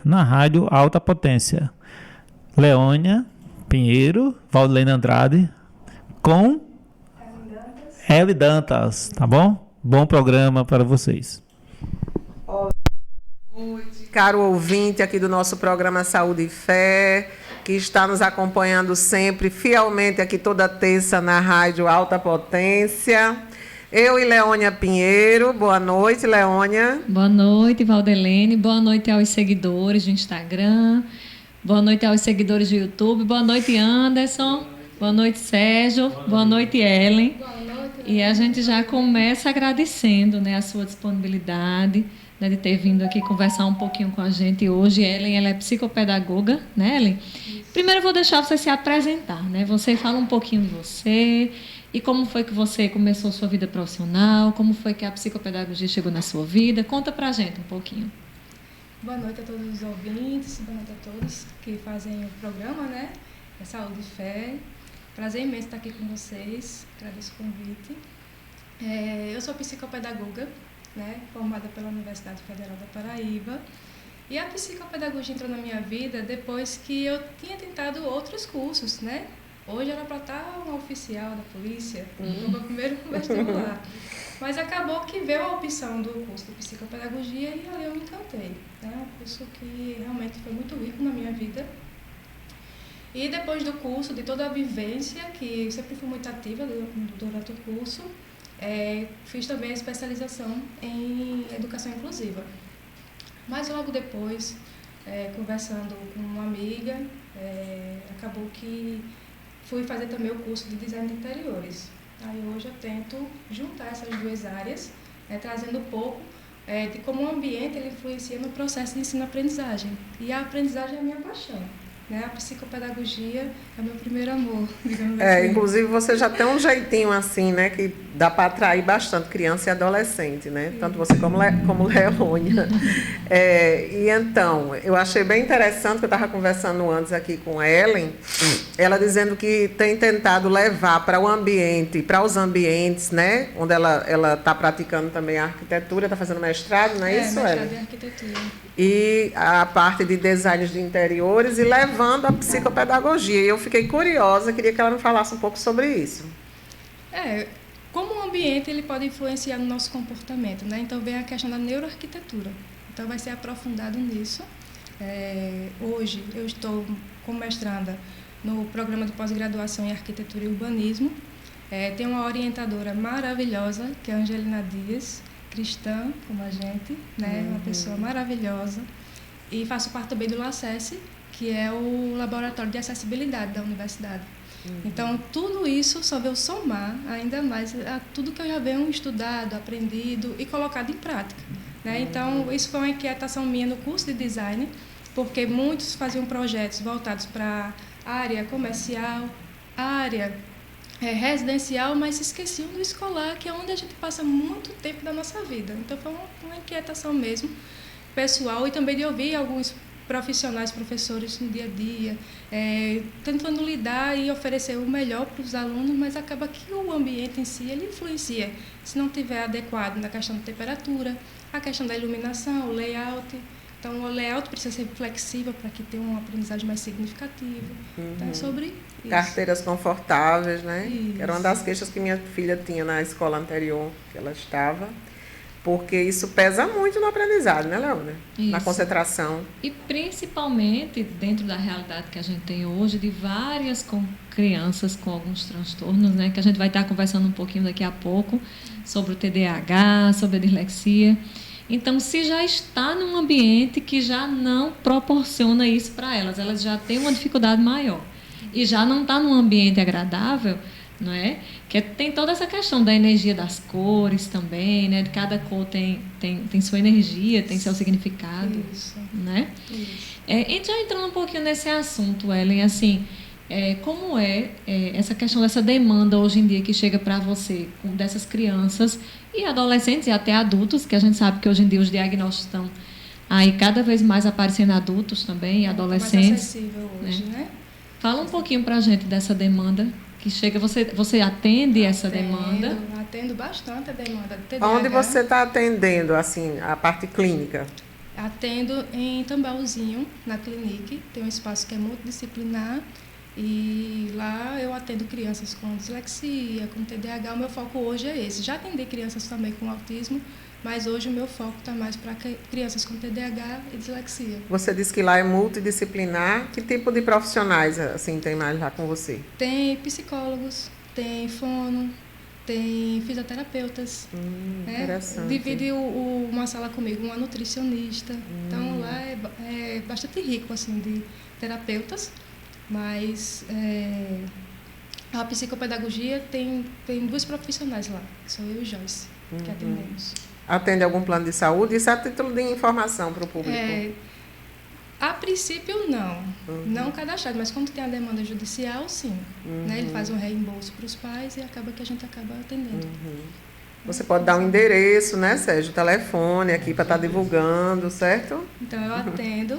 na Rádio Alta Potência. Leônia Pinheiro, Valdilene Andrade, com Eli Dantas, tá bom? Bom programa para vocês. Boa noite, caro ouvinte aqui do nosso programa Saúde e Fé, que está nos acompanhando sempre, fielmente, aqui toda terça na Rádio Alta Potência. Eu e Leônia Pinheiro. Boa noite, Leônia. Boa noite, Valdilene. Boa noite aos seguidores do Instagram. Boa noite aos seguidores do YouTube. Boa noite, Anderson. Boa noite, Sérgio. Boa noite, Ellen. Boa noite. E a gente já começa agradecendo, né, a sua disponibilidade, né, de ter vindo aqui conversar um pouquinho com a gente hoje. Ellen, ela é psicopedagoga, né, Ellen? Primeiro eu vou deixar você se apresentar, né? Você fala um pouquinho de você e como foi que você começou sua vida profissional, como foi que a psicopedagogia chegou na sua vida. Conta pra gente um pouquinho. Boa noite a todos os ouvintes, boa noite a todos que fazem o programa, né? É Saúde e Fé. Prazer imenso estar aqui com vocês, agradeço o convite. Eu sou psicopedagoga, né? Formada pela Universidade Federal da Paraíba. E a psicopedagogia entrou na minha vida depois que eu tinha tentado outros cursos, né? Hoje era para estar uma oficial da polícia, no meu primeiro vestibular. Mas acabou que veio a opção do curso de psicopedagogia e ali eu me encantei. É um curso que realmente foi muito rico na minha vida. E depois do curso, de toda a vivência, que eu sempre fui muito ativa durante o curso, fiz também a especialização em educação inclusiva. Mas logo depois, conversando com uma amiga, acabou que fui fazer também o curso de design de interiores. Aí hoje eu tento juntar essas duas áreas, trazendo um pouco de como o ambiente ele influencia no processo de ensino-aprendizagem. E a aprendizagem é a minha paixão. Né? A psicopedagogia é o meu primeiro amor, digamos assim. Inclusive você já tem um jeitinho assim, né, que dá para atrair bastante criança e adolescente, né? Tanto você como Leônia. E então, eu achei bem interessante, que eu estava conversando antes aqui com a Ellen, ela dizendo que tem tentado levar para o ambiente, para os ambientes, né, onde ela está praticando também a arquitetura, está fazendo mestrado, não é isso, mestrado Ellen? em arquitetura. E a parte de designs de interiores e levando a psicopedagogia. E eu fiquei curiosa, queria que ela me falasse um pouco sobre isso. Como o ambiente ele pode influenciar no nosso comportamento, né? Então vem a questão da neuroarquitetura. Então vai ser aprofundado nisso. Hoje eu estou como mestranda no programa de pós-graduação em arquitetura e urbanismo. Tenho uma orientadora maravilhosa, que é a Angelina Dias, cristã como a gente, né? Uma pessoa maravilhosa. E faço parte também do LACESSE, que é o laboratório de acessibilidade da universidade. Então, tudo isso só veio somar ainda mais a tudo que eu já venho estudado, aprendido e colocado em prática. Né? Então, isso foi uma inquietação minha no curso de design, porque muitos faziam projetos voltados para a área comercial, área residencial, mas se esqueciam do escolar, que é onde a gente passa muito tempo da nossa vida. Então, foi uma inquietação mesmo, pessoal, e também de ouvir alguns profissionais, professores no dia a dia, tentando lidar e oferecer o melhor para os alunos, mas acaba que o ambiente em si ele influencia. Se não tiver adequado na questão da temperatura, a questão da iluminação, o layout. Então, o layout precisa ser flexível para que tenha uma aprendizagem mais significativa. Então, é sobre isso. Carteiras confortáveis, né? Isso. Era uma das queixas que minha filha tinha na escola anterior que ela estava. Porque isso pesa muito no aprendizado, né, Leônia? Na concentração. E principalmente dentro da realidade que a gente tem hoje, de várias crianças com alguns transtornos, né? Que a gente vai estar conversando um pouquinho daqui a pouco sobre o TDAH, sobre a dislexia. Então, se já está num ambiente que já não proporciona isso para elas, elas já têm uma dificuldade maior e já não está num ambiente agradável, não é? Que tem toda essa questão da energia das cores também, né? De cada cor tem sua energia, tem seu significado. Isso. Né? Isso. Já entrando um pouquinho nesse assunto, Ellen, assim, como essa questão dessa demanda hoje em dia que chega para você, dessas crianças e adolescentes e até adultos, que a gente sabe que hoje em dia os diagnósticos estão aí cada vez mais aparecendo adultos também, e adolescentes. Mais acessível hoje, né? Fala um pouquinho para a gente dessa demanda que chega. Você atende essa demanda? Atendo bastante a demanda de TDAH. Onde você está atendendo, assim, a parte clínica? Atendo em Tambaúzinho, na Clinique, tem um espaço que é multidisciplinar, e lá eu atendo crianças com dislexia, com TDAH. O meu foco hoje é esse. Já atendi crianças também com autismo, mas hoje o meu foco está mais para crianças com TDAH e dislexia. Você disse que lá é multidisciplinar. Que tipo de profissionais assim tem mais lá com você? Tem psicólogos, tem fono, tem fisioterapeutas. Interessante. Divide uma sala comigo, uma nutricionista. Então lá é bastante rico assim, de terapeutas, mas a psicopedagogia tem 2 profissionais lá, que sou eu e Joyce, que atendemos. Atende algum plano de saúde? Isso é a título de informação para o público? A princípio, não. Não cadastrado, mas quando tem a demanda judicial, sim. Né? Ele faz um reembolso para os pais e acaba que a gente acaba atendendo. Você pode dar um endereço, né, Sérgio? Telefone aqui para estar divulgando, certo? Então, eu atendo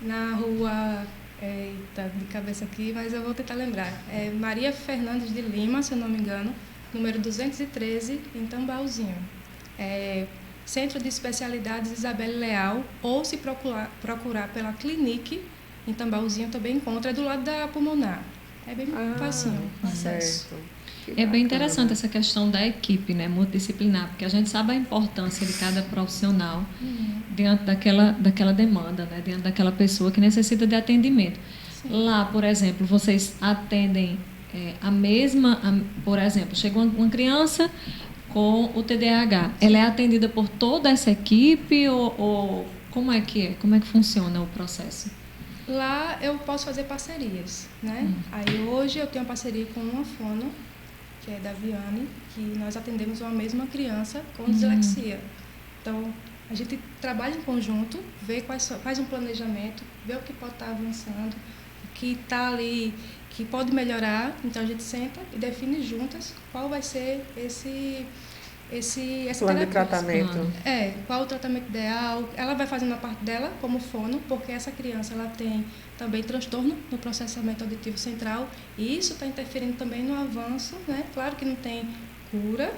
na rua... Eita, de cabeça aqui, mas eu vou tentar lembrar. É Maria Fernandes de Lima, se eu não me engano, número 213, em Tambaúzinho. Centro de Especialidades Isabelle Leal, ou se procurar pela Clinique, em Tambaúzinho também encontra, é do lado da Pulmonar. É bem facinho o acesso. É bem interessante essa questão da equipe, né, multidisciplinar, porque a gente sabe a importância de cada profissional diante daquela demanda, né, diante daquela pessoa que necessita de atendimento. Sim. Lá, por exemplo, vocês atendem por exemplo, chega uma criança com o TDAH, ela é atendida por toda essa equipe ou como é que funciona o processo? Lá eu posso fazer parcerias, né? Aí hoje eu tenho uma parceria com uma fono, que é da Viane, que nós atendemos uma mesma criança com dislexia. Então, a gente trabalha em conjunto, faz um planejamento, vê o que pode estar avançando, o que está ali, que pode melhorar. Então, a gente senta e define juntas qual vai ser essa plano de tratamento. Qual o tratamento ideal. Ela vai fazendo a parte dela como fono, porque essa criança ela tem também transtorno no processamento auditivo central, e isso está interferindo também no avanço, né? Claro que não tem cura,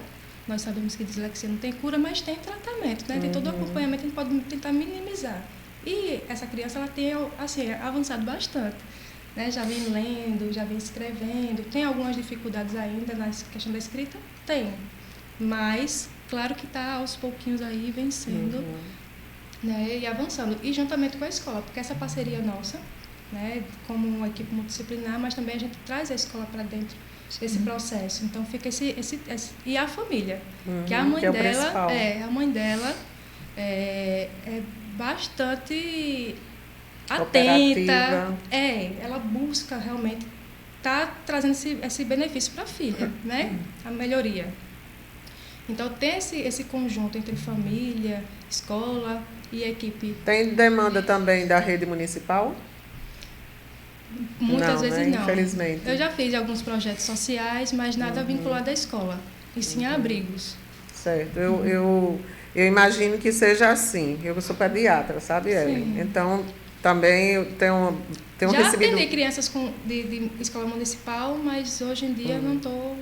nós sabemos que dislexia não tem cura, mas tem tratamento, né? Tem todo o acompanhamento, a gente pode tentar minimizar. E essa criança ela tem assim, avançado bastante, né? Já vem lendo, já vem escrevendo, tem algumas dificuldades ainda na questão da escrita? Tem. Mas, claro que está aos pouquinhos aí vencendo, né, e avançando. E juntamente com a escola, porque essa parceria nossa, né, como uma equipe multidisciplinar, mas também a gente traz a escola para dentro desse processo. Então, fica esse e a família, que a mãe dela, a mãe dela é bastante atenta, ela busca realmente trazendo esse benefício para a filha, né, a melhoria. Então, tem esse conjunto entre família, escola e equipe. Tem demanda também da rede municipal? Muitas vezes não. Infelizmente. Eu já fiz alguns projetos sociais, mas nada vinculado à escola, e sim a abrigos. Certo. Eu imagino que seja assim. Eu sou pediatra, sabe, Ellen? Então, também eu tenho já recebido... atendi crianças de escola municipal, mas hoje em dia não estou...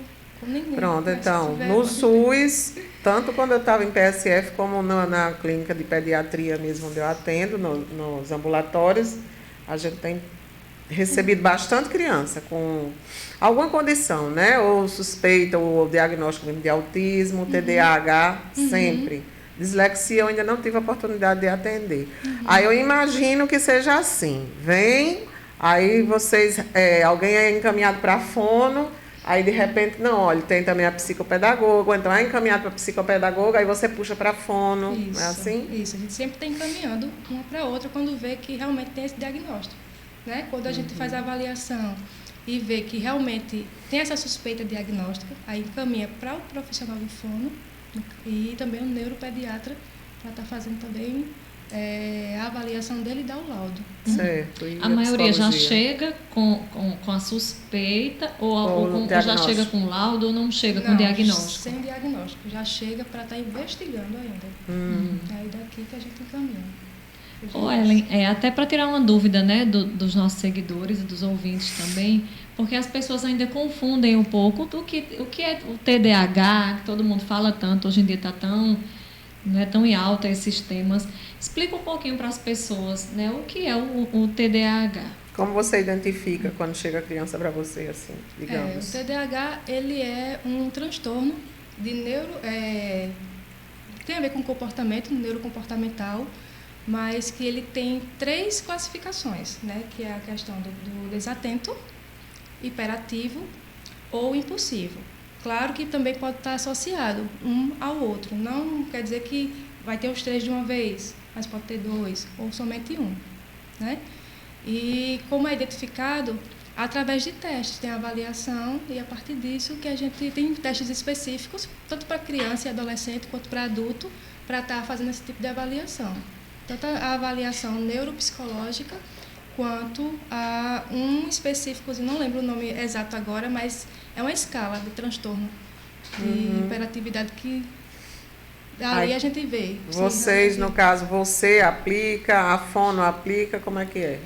Pronto, então, no SUS, tanto quando eu estava em PSF como na clínica de pediatria mesmo, onde eu atendo, nos ambulatórios, a gente tem recebido bastante criança com alguma condição, né? Ou suspeita, ou diagnóstico mesmo de autismo, TDAH, sempre. Dislexia eu ainda não tive a oportunidade de atender. Aí eu imagino que seja assim, vem, aí vocês, alguém é encaminhado para a fono, aí, de repente, não, olha, tem também a psicopedagoga, ou então é encaminhado para a psicopedagoga, aí você puxa para a fono, isso, é assim? Isso, a gente sempre está encaminhando uma para outra quando vê que realmente tem esse diagnóstico, né? Quando a gente faz a avaliação e vê que realmente tem essa suspeita diagnóstica, aí encaminha para o profissional do fono e também o neuropediatra para estar fazendo também a avaliação dele e dar o laudo. Certo. E a maioria já chega com a suspeita ou já chega com laudo ou não chega com diagnóstico? Sem diagnóstico, já chega para estar investigando ainda. Aí daqui que a gente encaminha. Ellen, até para tirar uma dúvida, né, dos nossos seguidores e dos ouvintes também, porque as pessoas ainda confundem um pouco o que é o TDAH, que todo mundo fala tanto, hoje em dia está tão não é tão em alta esses temas. Explica um pouquinho para as pessoas, né, o que é o TDAH. Como você identifica quando chega a criança para você, assim, digamos? O TDAH, ele é um transtorno de tem a ver com comportamento, neurocomportamental, mas que ele tem 3 classificações, né, que é a questão do desatento, hiperativo ou impulsivo. Claro que também pode estar associado um ao outro. Não quer dizer que vai ter os 3 de uma vez, mas pode ter 2 ou somente um, né? E como é identificado? Através de testes, tem avaliação e a partir disso que a gente tem testes específicos, tanto para criança e adolescente quanto para adulto, para estar fazendo esse tipo de avaliação. Tanto a avaliação neuropsicológica quanto a um específico, não lembro o nome exato agora, mas é uma escala de transtorno de hiperatividade que ali a gente vê. Vocês, no caso, você aplica, a fono aplica, como é que é?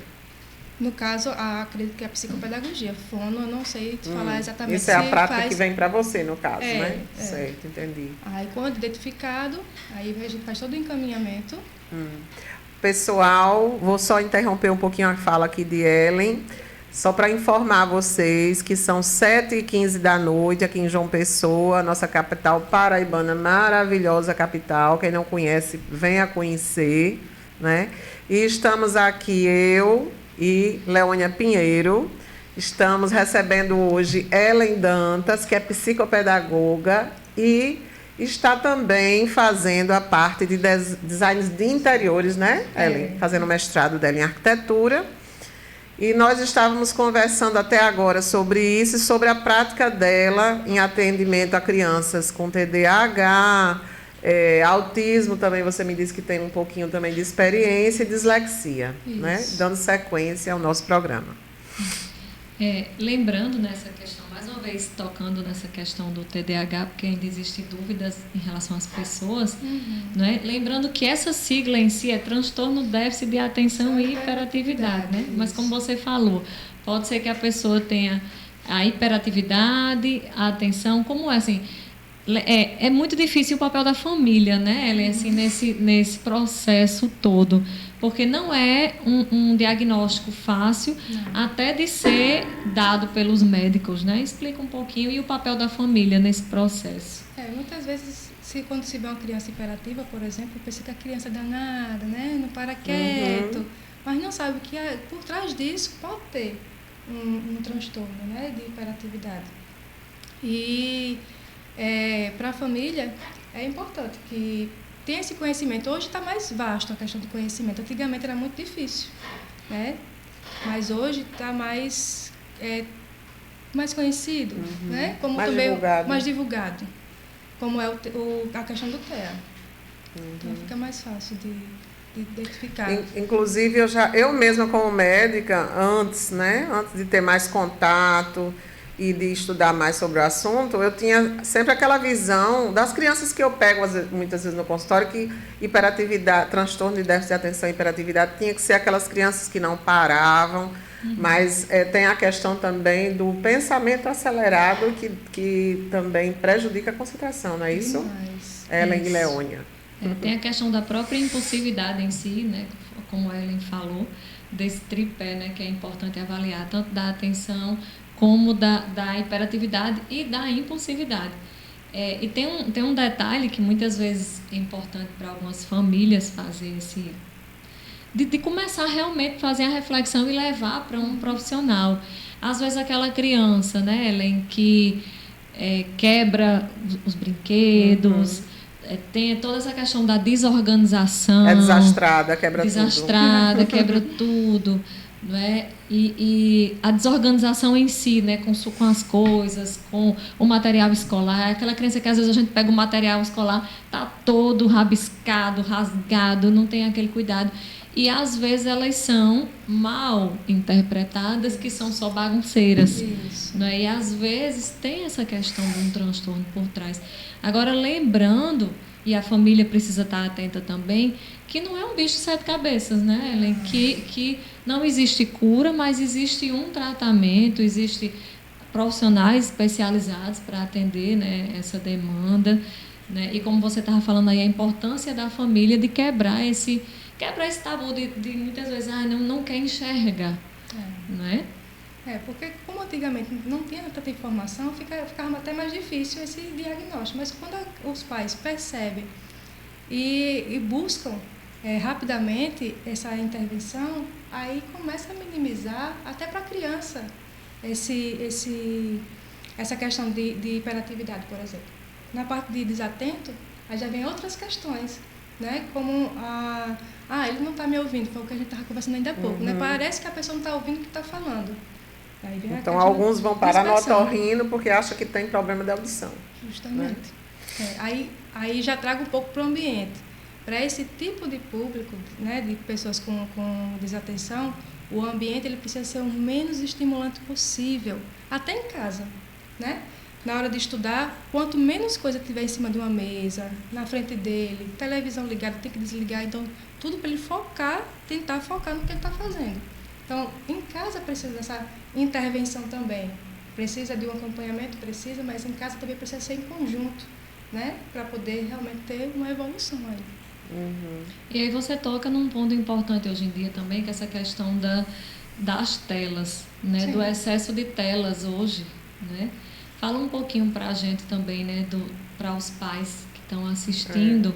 No caso, acredito que é a psicopedagogia. Fono, eu não sei te falar exatamente. Isso é a prática que vem para você, no caso, né? É. Certo, entendi. Aí, quando identificado, aí a gente faz todo o encaminhamento. Pessoal, vou só interromper um pouquinho a fala aqui de Ellen, só para informar vocês que são 7h15 da noite aqui em João Pessoa, nossa capital paraibana, maravilhosa capital. Quem não conhece, venha conhecer, né? E estamos aqui, eu e Leônia Pinheiro. Estamos recebendo hoje Ellen Dantas, que é psicopedagoga e está também fazendo a parte de designs de interiores, né, Ellen? Fazendo o mestrado dela em arquitetura. E nós estávamos conversando até agora sobre isso e sobre a prática dela em atendimento a crianças com TDAH, autismo também, você me disse que tem um pouquinho também de experiência, e dislexia, né? Dando sequência ao nosso programa. Lembrando nessa questão, mais uma vez tocando nessa questão do TDAH, porque ainda existem dúvidas em relação às pessoas, né? Lembrando que essa sigla em si é transtorno déficit de atenção e hiperatividade, né? Mas como você falou, pode ser que a pessoa tenha a hiperatividade, a atenção, como é assim... É muito difícil o papel da família, né, Ellen, assim, nesse processo todo, porque não é um diagnóstico fácil, até de ser dado pelos médicos, né? Explica um pouquinho e o papel da família nesse processo. Muitas vezes, quando se vê uma criança hiperativa, por exemplo, pensa que a criança é danada, né? Não para quieto, mas não sabe que por trás disso pode ter um transtorno, né, de hiperatividade. E para a família é importante que tenha esse conhecimento. Hoje está mais vasto a questão do conhecimento. Antigamente era muito difícil, né? Mas hoje está mais conhecido, né? Como mais também divulgado. Mais divulgado, como é a questão do TEA. Então fica mais fácil de identificar. Inclusive, eu mesma como médica, antes de ter mais contato e de estudar mais sobre o assunto, eu tinha sempre aquela visão das crianças que eu pego muitas vezes no consultório, que hiperatividade, transtorno de déficit de atenção e hiperatividade tinha que ser aquelas crianças que não paravam, mas tem a questão também do pensamento acelerado que também prejudica a concentração, não é isso? Demais. Ellen e Leônia. Tem a questão da própria impulsividade em si, né, como a Ellen falou, desse tripé, né, que é importante avaliar, tanto da atenção como da hiperatividade e da impulsividade. E tem um detalhe que muitas vezes é importante para algumas famílias fazer de começar realmente a fazer a reflexão e levar para um profissional. Às vezes aquela criança, né, Ellen, que quebra os brinquedos, tem toda essa questão da desorganização. É desastrada, quebra tudo. Quebra tudo. Não é? E a desorganização em si, né, com as coisas, com o material escolar, aquela criança que às vezes a gente pega o material escolar, tá todo rabiscado, rasgado, não tem aquele cuidado. E às vezes elas são mal interpretadas, que são só bagunceiras. Isso. Não é? E às vezes tem essa questão de um transtorno por trás. Agora, lembrando, e a família precisa estar atenta também, que não é um bicho de 7 cabeças, né, Ellen? Que não existe cura, mas existe um tratamento, existe profissionais especializados para atender, né, essa demanda. né? E como você estava falando aí, a importância da família de quebrar esse tabu de muitas vezes, não quer enxergar, né? Porque como antigamente não tinha tanta informação, ficava até mais difícil esse diagnóstico. Mas quando os pais percebem e buscam rapidamente essa intervenção, aí começa a minimizar até para a criança essa questão de hiperatividade, por exemplo. Na parte de desatento, aí já vem outras questões, né? Como ele não está me ouvindo, foi o que a gente estava conversando ainda há pouco, né? Parece que a pessoa não está ouvindo o que está falando. Então, alguns vão parar no otorrino porque acham que tem problema de audição. Justamente. Né? Aí já trago um pouco para o ambiente. Para esse tipo de público, né, de pessoas com desatenção, o ambiente ele precisa ser o menos estimulante possível, até em casa. Né? Na hora de estudar, quanto menos coisa tiver em cima de uma mesa, na frente dele, televisão ligada, tem que desligar. Então, tudo para ele tentar focar no que ele está fazendo. Então, em casa precisa dessa intervenção também. Precisa de um acompanhamento, mas em casa também precisa ser em conjunto, né? Para poder realmente ter uma evolução aí. E aí você toca num ponto importante hoje em dia também, que é essa questão das telas, né? Do excesso de telas hoje, né? Fala um pouquinho para a gente também, né? Para os pais que estão assistindo,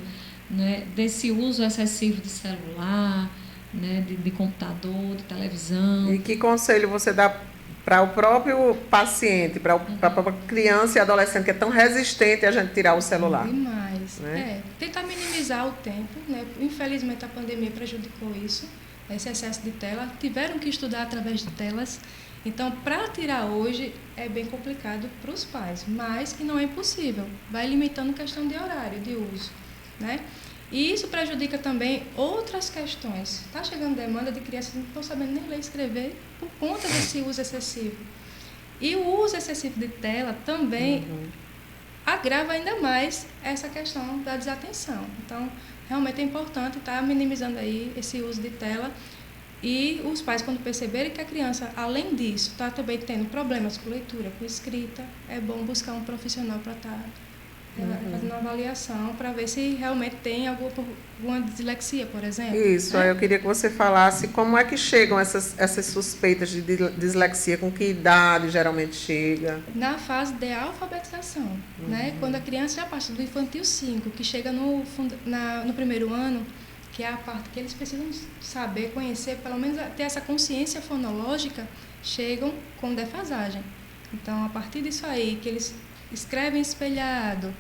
né? Desse uso excessivo de celular, né, de computador, de televisão. E que conselho você dá para o próprio paciente, para a própria criança e adolescente que é tão resistente a gente tirar o celular? Demais. Né? Tentar minimizar o tempo, né? Infelizmente a pandemia prejudicou isso, esse excesso de tela. Tiveram que estudar através de telas. Então, para tirar hoje é bem complicado para os pais, mas que não é impossível. Vai limitando questão de horário de uso, né? E isso prejudica também outras questões. Está chegando demanda de crianças que não estão sabendo nem ler e escrever por conta desse uso excessivo. E o uso excessivo de tela também agrava ainda mais essa questão da desatenção. Então, realmente é importante estar minimizando aí esse uso de tela. E os pais, quando perceberem que a criança, além disso, está também tendo problemas com leitura, com escrita, é bom buscar um profissional para estar fazendo uma avaliação para ver se realmente tem alguma dislexia, por exemplo. Isso, eu queria que você falasse como é que chegam essas suspeitas de dislexia, com que idade geralmente chega? Na fase de alfabetização, né? Quando a criança já passa do infantil 5, que chega no primeiro ano, que é a parte que eles precisam saber, conhecer, pelo menos ter essa consciência fonológica, chegam com defasagem. Então, a partir disso aí, que eles escrevem espelhado,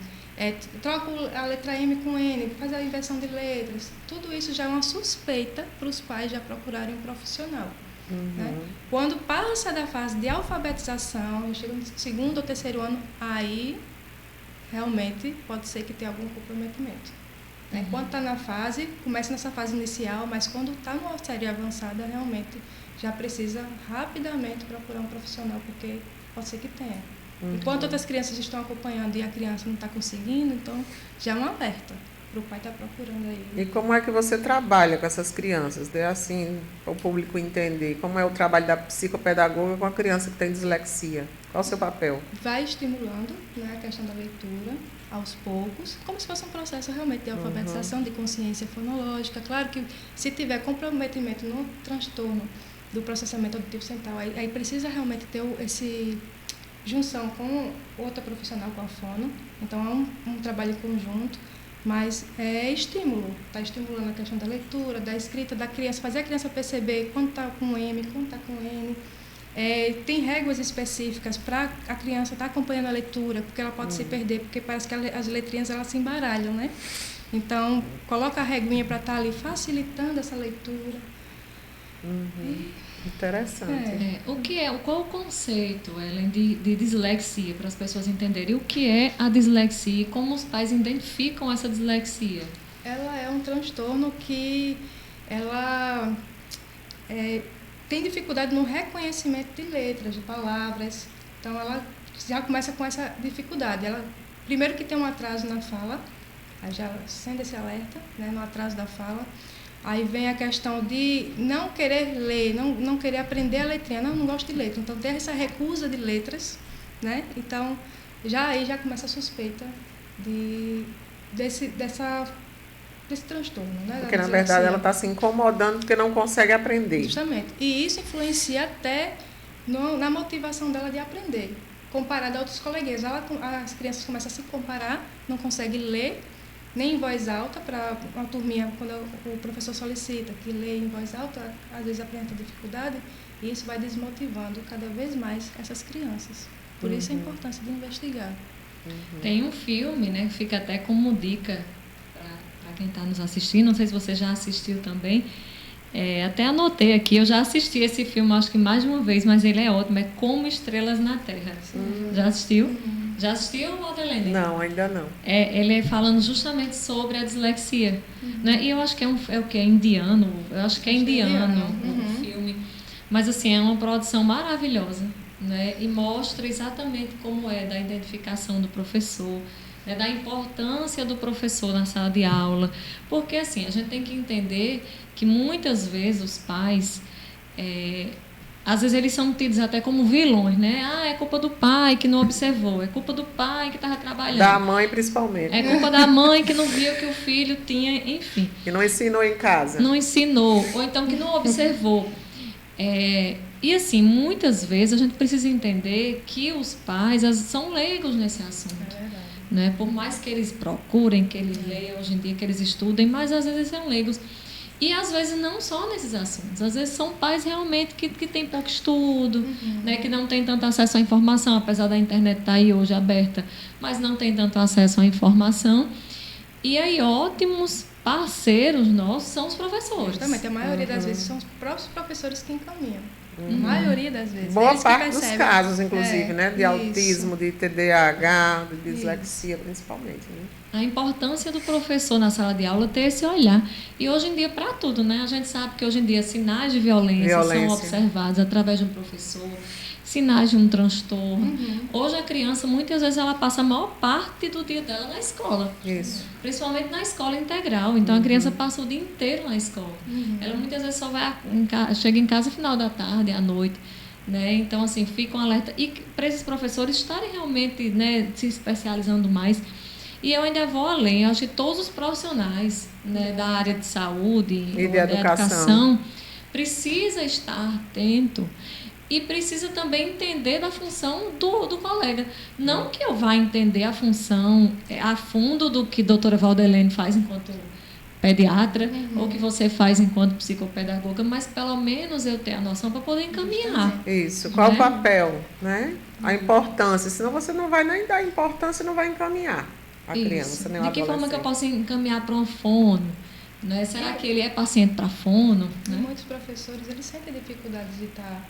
trocam a letra M com N, faz a inversão de letras, tudo isso já é uma suspeita para os pais já procurarem um profissional. Né? Quando passa da fase de alfabetização, chega no segundo ou terceiro ano, aí realmente pode ser que tenha algum comprometimento. Quando está na fase, começa nessa fase inicial, mas quando está numa série avançada, realmente já precisa rapidamente procurar um profissional, porque pode ser que tenha. Enquanto outras crianças estão acompanhando e a criança não está conseguindo, então já é um alerta para o pai estar procurando aí. E como é que você trabalha com essas crianças? Dê assim, para o público entender, como é o trabalho da psicopedagoga com a criança que tem dislexia? Qual o seu papel? Vai estimulando, né, a questão da leitura, aos poucos, como se fosse um processo realmente de alfabetização, de consciência fonológica. Claro que se tiver comprometimento no transtorno do processamento auditivo central, aí precisa realmente ter esse junção com outra profissional, com a fono. Então é um trabalho conjunto, mas é estímulo, está estimulando a questão da leitura, da escrita da criança, fazer a criança perceber quando está com M, quando está com N. Tem réguas específicas para a criança estar acompanhando a leitura, porque ela pode se perder, porque parece que as letrinhas elas se embaralham, né? Então, coloca a reguinha para estar ali facilitando essa leitura. Interessante. Qual o conceito, Ellen, de dislexia, para as pessoas entenderem o que é a dislexia e como os pais identificam essa dislexia? Ela é um transtorno que ela tem dificuldade no reconhecimento de letras, de palavras. Então, ela já começa com essa dificuldade. Primeiro que tem um atraso na fala, aí já acende esse alerta, né, no atraso da fala. Aí vem a questão de não querer ler, não querer aprender a letrinha. Não gosto de letra. Então, tem essa recusa de letras, né? Então, aí já começa a suspeita desse transtorno, né? Porque, na verdade, ela está se incomodando porque não consegue aprender. Justamente. E isso influencia até na motivação dela de aprender, comparada a outros coleguinhas. As crianças começam a se comparar, não conseguem ler, nem em voz alta, para uma turminha, quando o professor solicita que lê em voz alta, às vezes apresenta dificuldade, e isso vai desmotivando cada vez mais essas crianças. Por isso a importância de investigar. Tem um filme, né, que fica até como dica para quem está nos assistindo, não sei se você já assistiu também, até anotei aqui, eu já assisti esse filme acho que mais de uma vez, mas ele é ótimo, é Como Estrelas na Terra. Já assistiu? Já assistiu, Valdelene? Não, ainda não. Ele é falando justamente sobre a dislexia. Né? E eu acho que é o que? É indiano? Eu acho que é indiano o filme. Mas, assim, é uma produção maravilhosa. Né? E mostra exatamente como é da identificação do professor, né? Da importância do professor na sala de aula. Porque, assim, a gente tem que entender que muitas vezes os pais... às vezes eles são tidos até como vilões, né? É culpa do pai que não observou, é culpa do pai que estava trabalhando. Da mãe, principalmente. É culpa da mãe que não viu que o filho tinha, enfim. Que não ensinou em casa. Não ensinou, ou então que não observou. E assim, muitas vezes a gente precisa entender que os pais são leigos nesse assunto. Né? Por mais que eles procurem, que eles leiam hoje em dia, que eles estudem, mas às vezes são leigos. E às vezes não só nesses assuntos, às vezes são pais realmente que têm pouco estudo, né, que não têm tanto acesso à informação, apesar da internet estar aí hoje aberta, mas não tem tanto acesso à informação. E aí ótimos parceiros nossos são os professores. Justamente, a maioria das vezes são os próprios professores que encaminham. A maioria das vezes. Boa parte dos casos, inclusive, né? De autismo, de TDAH, de dislexia, principalmente. Né? A importância do professor na sala de aula ter esse olhar. E hoje em dia, para tudo, né? A gente sabe que hoje em dia sinais de violência são observados através de um professor, sinais de um transtorno. Hoje a criança, muitas vezes, ela passa a maior parte do dia dela na escola. Isso. Principalmente na escola integral. Então, a criança passa o dia inteiro na escola. Ela muitas vezes só chega em casa no final da tarde, à noite. Né? Então, assim, fica um alerta. E para esses professores estarem realmente, né, se especializando mais. E eu ainda vou além. Eu acho que todos os profissionais, né, da área de saúde e de educação precisa estar atento. E precisa também entender da função do colega. Não que eu vá entender a função a fundo do que a doutora Valdelene faz enquanto pediatra, ou que você faz enquanto psicopedagoga, mas pelo menos eu ter a noção para poder encaminhar. Isso. Qual o papel, né? A importância. Senão você não vai nem dar importância, não vai encaminhar a criança, nem o adolescente. De que forma que eu posso encaminhar para um fono? Né? Será que ele é paciente para fono? Né? Muitos professores eles sentem dificuldade de estar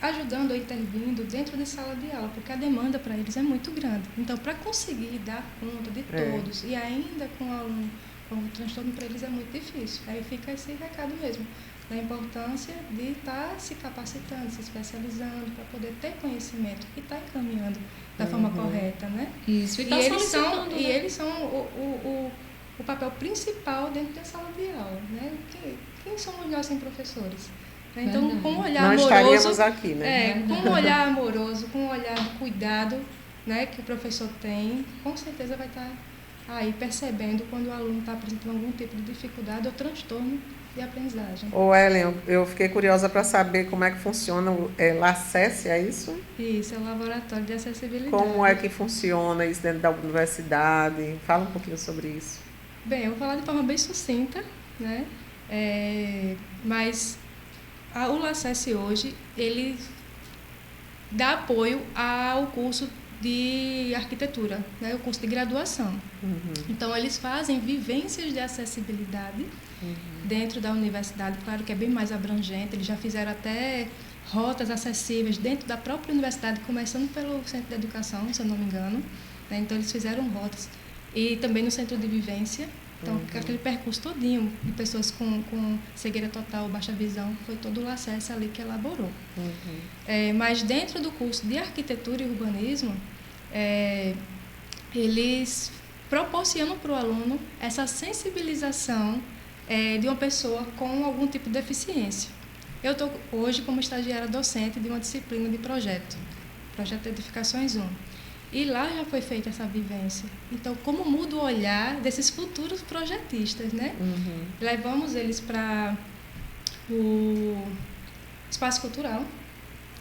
ajudando ou intervindo dentro de sala de aula, porque a demanda para eles é muito grande. Então, para conseguir dar conta de todos e ainda com o aluno com o transtorno, para eles é muito difícil. Aí fica esse recado mesmo, da importância de estar se capacitando, se especializando, para poder ter conhecimento e estar encaminhando da forma correta, né? Isso, e eles são o papel principal dentro da sala de aula, né? Quem somos nós sem professores? Então, com um olhar amoroso, estaríamos aqui, né? Com um olhar amoroso, com um olhar de cuidado, né, que o professor tem, com certeza vai estar aí percebendo quando o aluno está apresentando algum tipo de dificuldade ou transtorno de aprendizagem. Ô, Ellen, eu fiquei curiosa para saber como é que funciona o LACES, é isso? Isso, é o Laboratório de Acessibilidade. Como é que funciona isso dentro da universidade? Fala um pouquinho sobre isso. Bem, eu vou falar de forma bem sucinta, né? Mas o LACES hoje, ele dá apoio ao curso de arquitetura, né? O curso de graduação. Então, eles fazem vivências de acessibilidade dentro da universidade, claro que é bem mais abrangente, eles já fizeram até rotas acessíveis dentro da própria universidade, começando pelo Centro de Educação, se eu não me engano, né? Então, eles fizeram rotas. E também no Centro de Vivência. Então, aquele percurso todinho de pessoas com cegueira total, baixa visão, foi todo o LACES ali que elaborou. Mas dentro do curso de arquitetura e urbanismo, eles proporcionam para o aluno essa sensibilização de uma pessoa com algum tipo de deficiência. Eu estou hoje como estagiária docente de uma disciplina de projeto de Edificações 1. E lá já foi feita essa vivência. Então, como muda o olhar desses futuros projetistas, né? Levamos eles para o espaço cultural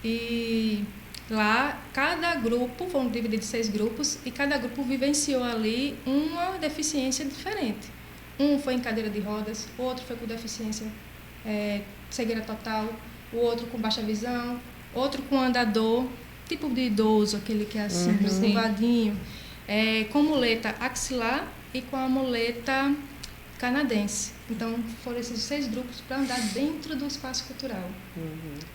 e lá cada grupo, foram divididos em 6 grupos, e cada grupo vivenciou ali uma deficiência diferente. Um foi em cadeira de rodas, o outro foi com deficiência cegueira total, o outro com baixa visão, outro com andador, tipo de idoso, aquele que é assim, curvadinho, com muleta axilar e com a muleta canadense. Então, foram esses 6 grupos para andar dentro do espaço cultural.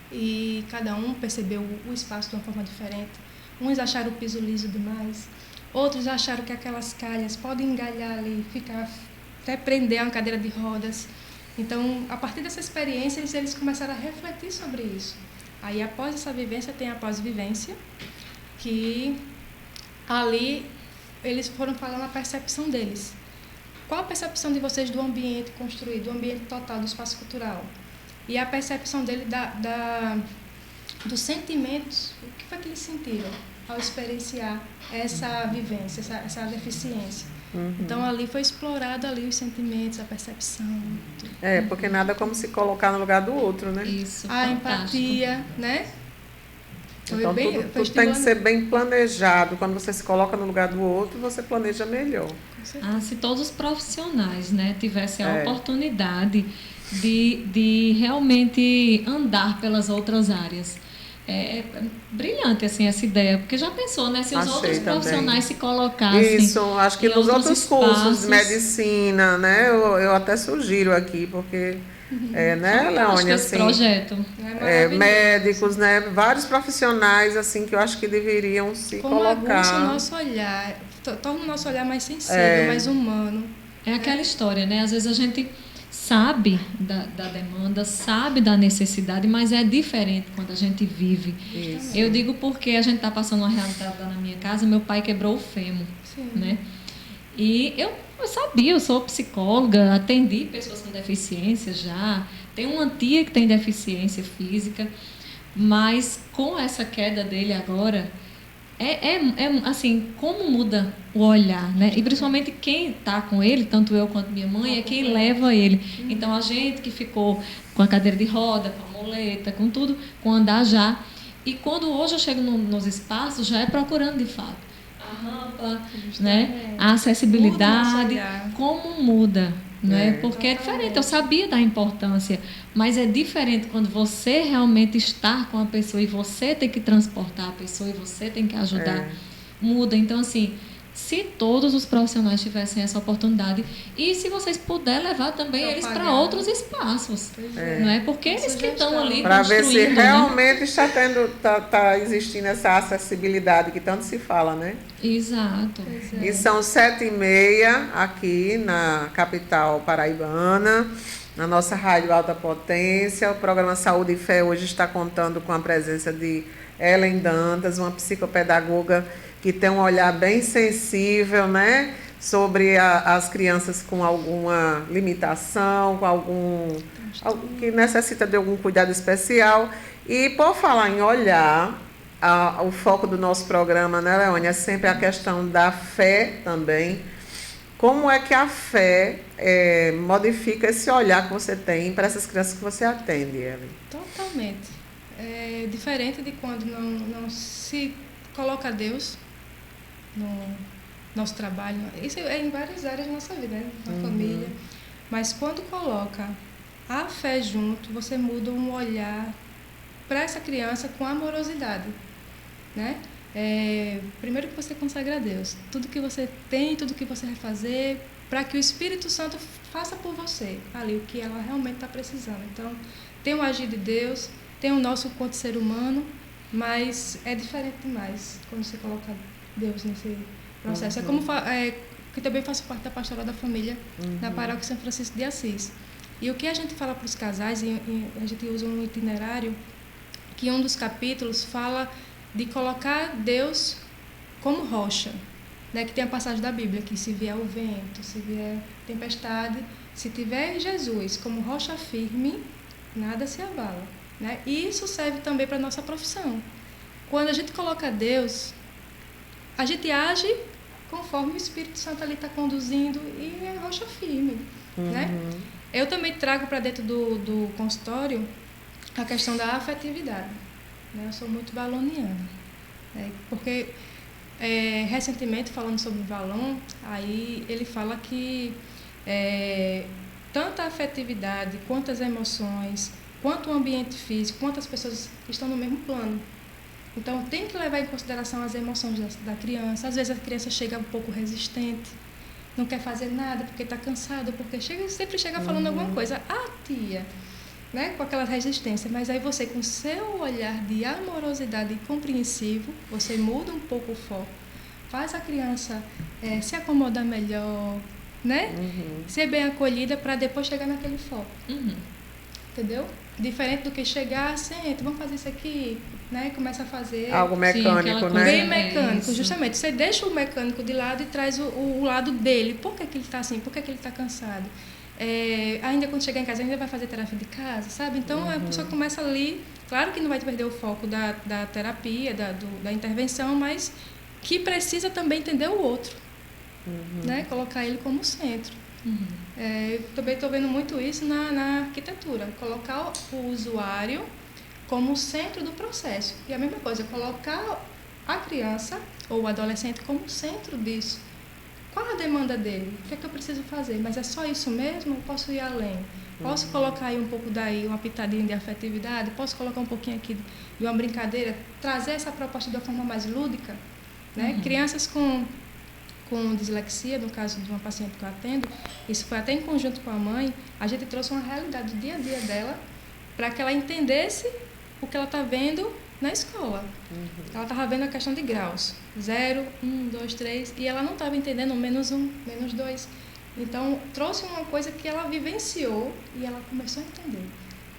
E cada um percebeu o espaço de uma forma diferente. Uns acharam o piso liso demais, outros acharam que aquelas calhas podem engalhar ali, ficar, até prender uma cadeira de rodas. Então, a partir dessa experiência, eles começaram a refletir sobre isso. Aí, após essa vivência, tem a pós-vivência, que ali eles foram falando a percepção deles. Qual a percepção de vocês do ambiente construído, do ambiente total do espaço cultural? E a percepção dele dos sentimentos, o que foi que eles sentiram ao experienciar essa vivência, essa deficiência? Então, ali foi explorado ali os sentimentos, a percepção. Porque nada como se colocar no lugar do outro, né? Isso, A fantástico. empatia, né? Então, tudo tem que ser bem planejado. Quando você se coloca no lugar do outro, você planeja melhor. Se todos os profissionais, né, tivessem a oportunidade de realmente andar pelas outras áreas. É brilhante assim, essa ideia, porque já pensou, né? Se os outros profissionais se colocassem. Isso, acho que nos outros cursos de medicina, né? Eu até sugiro aqui, porque. Né, Leônia, esse assim, projeto. médicos, né? Vários profissionais assim que eu acho que deveriam se colocar. Aguça o nosso olhar, torna o nosso olhar mais sensível, mais humano. É aquela história, né? Às vezes a gente sabe da demanda, sabe da necessidade, mas é diferente quando a gente vive. Isso. Eu digo porque a gente está passando uma realidade lá na minha casa, meu pai quebrou o fêmur, né? E eu sabia, eu sou psicóloga, atendi pessoas com deficiência já, tenho uma tia que tem deficiência física, mas com essa queda dele agora, assim, como muda o olhar, né? E principalmente quem está com ele, tanto eu quanto minha mãe, é quem leva ele. Então, a gente que ficou com a cadeira de roda, com a muleta, com tudo, com andar já. E quando hoje eu chego nos espaços, já é procurando de fato a rampa, né? A acessibilidade, como muda, né? Porque é diferente, eu sabia da importância, mas é diferente quando você realmente está com a pessoa e você tem que transportar a pessoa e você tem que ajudar, muda. Então, assim, se todos os profissionais tivessem essa oportunidade e se vocês puderem levar também eles para outros espaços, não é? Porque eles que estão ali para ver se realmente, né? está existindo essa acessibilidade que tanto se fala, né? Exato. E são 7h30 aqui na capital paraibana, na nossa rádio Alta Potência. O programa Saúde e Fé hoje está contando com a presença de Ellen Dantas, uma psicopedagoga que tem um olhar bem sensível, né, sobre as crianças com alguma limitação, com que necessita de algum cuidado especial. E por falar em olhar, o foco do nosso programa, né, Leônia, é sempre a questão da fé também. Como é que a fé modifica esse olhar que você tem para essas crianças que você atende, Ellen? Totalmente. É diferente de quando não se coloca Deus no nosso trabalho. Isso é em várias áreas da nossa vida, né? Na família. Mas quando coloca a fé junto, você muda um olhar para essa criança com amorosidade, né? Primeiro que você consagra a Deus. Tudo que você tem, tudo que você vai fazer, para que o Espírito Santo faça por você ali o que ela realmente está precisando. Então, tem o agir de Deus, tem o nosso enquanto ser humano, mas é diferente demais quando você coloca Deus nesse processo. É como que também faço parte da pastoral da família na paróquia São Francisco de Assis. E o que a gente fala para os casais, a gente usa um itinerário, que um dos capítulos fala de colocar Deus como rocha, né? Que tem a passagem da Bíblia, que se vier o vento, se vier tempestade, se tiver Jesus como rocha firme, nada se abala, né? E isso serve também para a nossa profissão. Quando a gente coloca Deus a gente age conforme o Espírito Santo ali está conduzindo e é rocha firme, né? Eu também trago para dentro do consultório a questão da afetividade, né? Eu sou muito valoniana, né? Porque recentemente, falando sobre o Valon, aí ele fala que tanto a afetividade, quanto as emoções, quanto o ambiente físico, quanto as pessoas estão no mesmo plano. Então, tem que levar em consideração as emoções da criança. Às vezes a criança chega um pouco resistente, não quer fazer nada porque está cansada, porque sempre chega falando alguma coisa. Ah, tia, né? Com aquela resistência. Mas aí você, com seu olhar de amorosidade e compreensivo, você muda um pouco o foco, faz a criança se acomodar melhor, né? Ser bem acolhida para depois chegar naquele foco. Entendeu? Diferente do que chegar, senta, vamos fazer isso aqui, né? Começa a fazer algo mecânico, né? Bem mecânico, justamente. Você deixa o mecânico de lado e traz o lado dele. Por que ele está assim? Por que ele está cansado? Ainda quando chegar em casa, ainda vai fazer tarefa de casa, sabe? Então, a pessoa começa ali, claro que não vai perder o foco da terapia, da intervenção, mas que precisa também entender o outro, né? Colocar ele como centro. Também estou vendo muito isso na arquitetura, colocar o usuário como o centro do processo. E a mesma coisa, colocar a criança ou o adolescente como centro disso. Qual a demanda dele? O que é que eu preciso fazer? Mas é só isso mesmo? Eu posso ir além? Posso colocar aí um pouco daí, uma pitadinha de afetividade? Posso colocar um pouquinho aqui de uma brincadeira? Trazer essa proposta de uma forma mais lúdica, né? Crianças com dislexia, no caso de uma paciente que eu atendo, isso foi até em conjunto com a mãe, a gente trouxe uma realidade do dia a dia dela para que ela entendesse o que ela está vendo na escola. Ela estava vendo a questão de graus, 0, 1, 2, 3, e ela não estava entendendo o -1, -2. Então, trouxe uma coisa que ela vivenciou e ela começou a entender.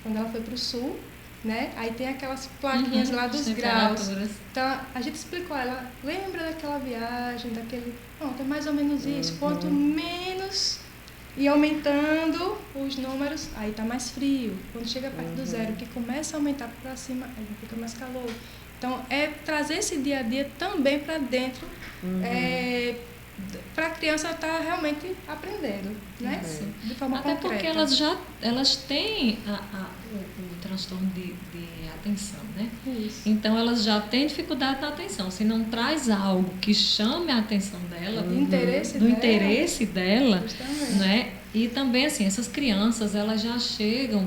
Quando ela foi para o sul, né? Aí tem aquelas plaquinhas lá dos graus. Então, a gente explicou a ela, lembra daquela viagem, pronto, é mais ou menos isso. Quanto menos ir aumentando os números, aí está mais frio. Quando chega perto do 0, que começa a aumentar para cima, aí fica mais calor. Então, trazer esse dia a dia também para dentro, para a criança estar realmente aprendendo, né? De forma até concreta. porque elas têm o transtorno de atenção, né? Isso. Então elas já têm dificuldade na atenção. Se não traz algo que chame a atenção dela, do interesse dela, né? E também assim, essas crianças, elas já chegam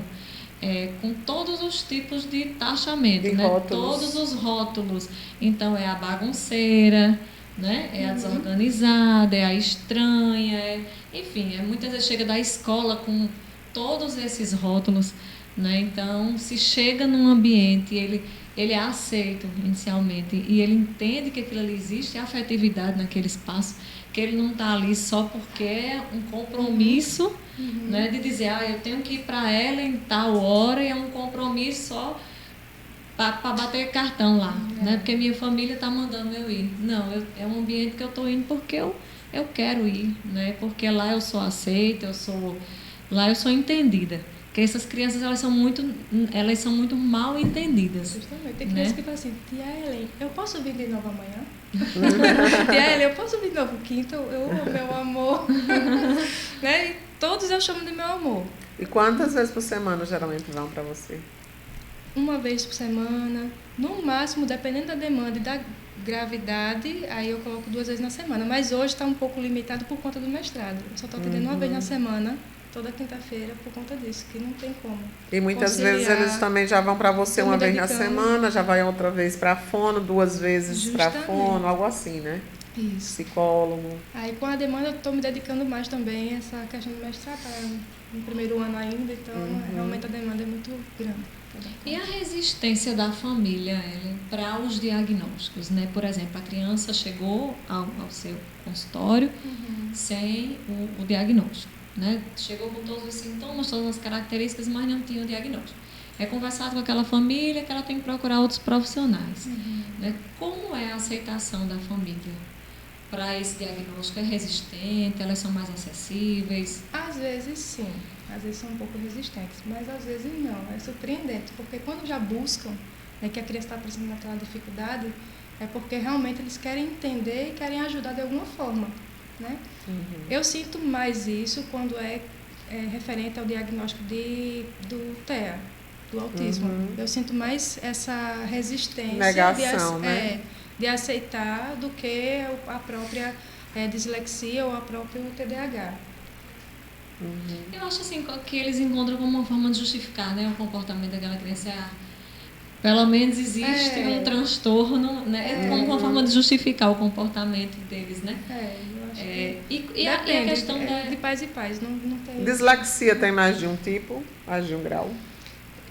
com todos os tipos de taxamento, né? Todos os rótulos. Então é a bagunceira, né? É a desorganizada, é a estranha, enfim, muitas vezes chega da escola com todos esses rótulos, né? Então, se chega num ambiente, ele é aceito inicialmente e ele entende que aquilo ali existe, afetividade naquele espaço, que ele não está ali só porque é um compromisso, né? De dizer, eu tenho que ir para ela em tal hora e é um compromisso só para bater cartão lá, né? Porque minha família está mandando eu ir. Não, é um ambiente que eu estou indo porque eu quero ir, né? Porque lá eu sou aceita, lá eu sou entendida. Porque essas crianças, elas são muito mal entendidas. Justamente. Tem crianças que falam assim, tia Ellen, eu posso vir de novo amanhã? Tia Ellen, eu posso vir de novo quinta? Meu amor. Né? E todos eu chamo de meu amor. E quantas vezes por semana geralmente vão para você? Uma vez por semana, no máximo, dependendo da demanda e da gravidade, aí eu coloco 2 vezes na semana. Mas hoje está um pouco limitado por conta do mestrado. Eu só estou atendendo uma vez na semana, toda quinta-feira, por conta disso, que não tem como. E muitas vezes eles também já vão para você uma vez na semana, já vai outra vez para fono, 2 vezes para fono, algo assim, né? Isso. Psicólogo. Aí com a demanda eu estou me dedicando mais também a essa questão do mestrado, no primeiro ano ainda, então realmente a demanda é muito grande. E a resistência da família, Ellen, para os diagnósticos, né? Por exemplo, a criança chegou ao seu consultório sem o diagnóstico, né? Chegou com todos os sintomas, todas as características, mas não tinha o diagnóstico. É conversado com aquela família que ela tem que procurar outros profissionais, né? Como é a aceitação da família para esse diagnóstico? É resistente? Elas são mais acessíveis? Às vezes sim. Às vezes são um pouco resistentes, mas às vezes não. É surpreendente, porque quando já buscam, né, que a criança está apresentando aquela dificuldade, é porque realmente eles querem entender e querem ajudar de alguma forma, né? Eu sinto mais isso quando é referente ao diagnóstico do TEA, do autismo. Eu sinto mais essa resistência Negação, de aceitar do que a própria dislexia ou a própria TDAH. Eu acho assim que eles encontram como uma forma de justificar, né, o comportamento daquela criança. Pelo menos existe um transtorno, né, como uma forma de justificar o comportamento deles, né? Eu acho e a questão de pais e pais, não tem... Dislexia tem mais de um tipo, mais de um grau?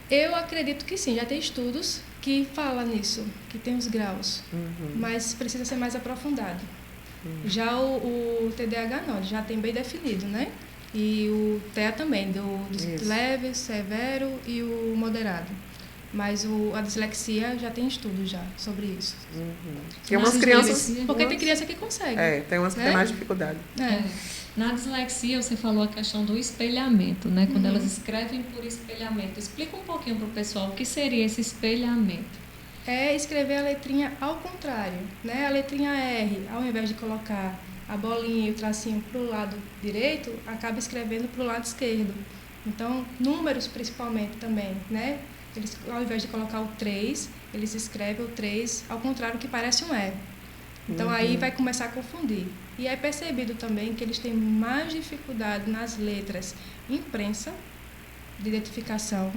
Eu acredito que sim, já tem estudos que falam nisso, que tem os graus, mas precisa ser mais aprofundado. Já o TDAH não, já tem bem definido, né? E o TEA também, do leve, severo e o moderado. Mas a dislexia já tem estudos já sobre isso. Tem umas crianças... Porque tem criança que consegue. Tem umas que tem mais dificuldade. Na dislexia, você falou a questão do espelhamento, né? Quando elas escrevem por espelhamento. Explica um pouquinho para o pessoal o que seria esse espelhamento. É escrever a letrinha ao contrário, né? A letrinha R, ao invés de colocar a bolinha e o tracinho para o lado direito, acaba escrevendo para o lado esquerdo. Então, números principalmente também, né? Eles, ao invés de colocar o 3, eles escrevem o 3 ao contrário, que parece um E. Então, aí vai começar a confundir. E é percebido também que eles têm mais dificuldade nas letras imprensa, de identificação,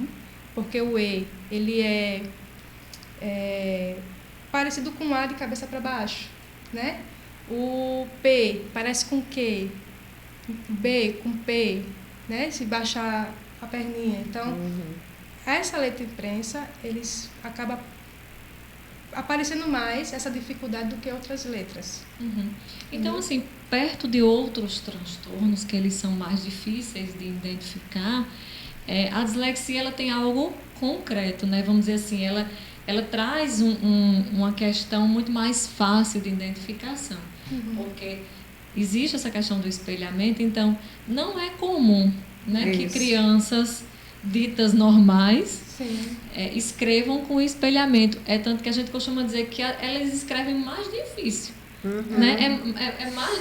porque o E, ele é parecido com A de cabeça para baixo, né? O P parece com Q, B com P, né? Se baixar a perninha. Então, essa letra imprensa, eles acabam aparecendo mais essa dificuldade do que outras letras. Então, assim, perto de outros transtornos que eles são mais difíceis de identificar, a dislexia ela tem algo concreto, né? Vamos dizer assim, ela traz uma questão muito mais fácil de identificação, porque existe essa questão do espelhamento, então não é comum, né, que crianças ditas normais escrevam com espelhamento. É tanto que a gente costuma dizer que elas escrevem mais difícil. Né?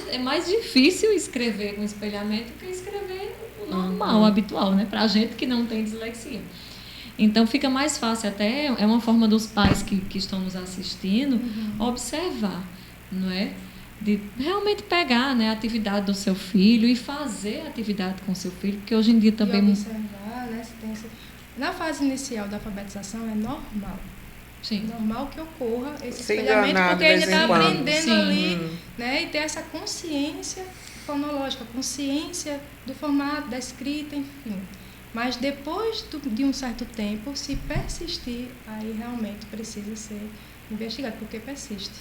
É mais difícil escrever com espelhamento que escrever o normal, o habitual, né? Para a gente que não tem dislexia. Então fica mais fácil, até é uma forma dos pais que estão nos assistindo observar, não é? De realmente pegar, né, a atividade do seu filho e fazer a atividade com o seu filho, porque hoje em dia também... E observar, né? Na fase inicial da alfabetização é normal. Sim. Normal que ocorra esse espelhamento, porque ele está aprendendo ali, né? E ter essa consciência fonológica, consciência do formato, da escrita, enfim. Mas depois de um certo tempo, se persistir, aí realmente precisa ser investigado, porque persiste.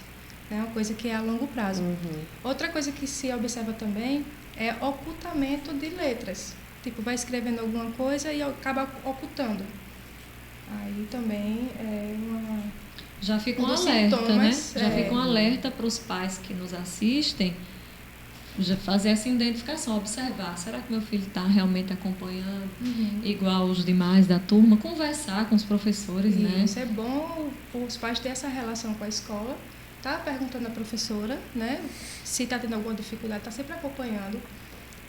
É uma coisa que é a longo prazo. Outra coisa que se observa também é ocultamento de letras. Tipo, vai escrevendo alguma coisa e acaba ocultando. Aí também é já fica um alerta, sintomas, né? Já fica um alerta para os pais que nos assistem, já fazer essa identificação, observar, será que meu filho está realmente acompanhando igual os demais da turma? Conversar com os professores, né? Isso é bom os pais terem essa relação com a escola, tá perguntando à professora, né? Se está tendo alguma dificuldade, está sempre acompanhando.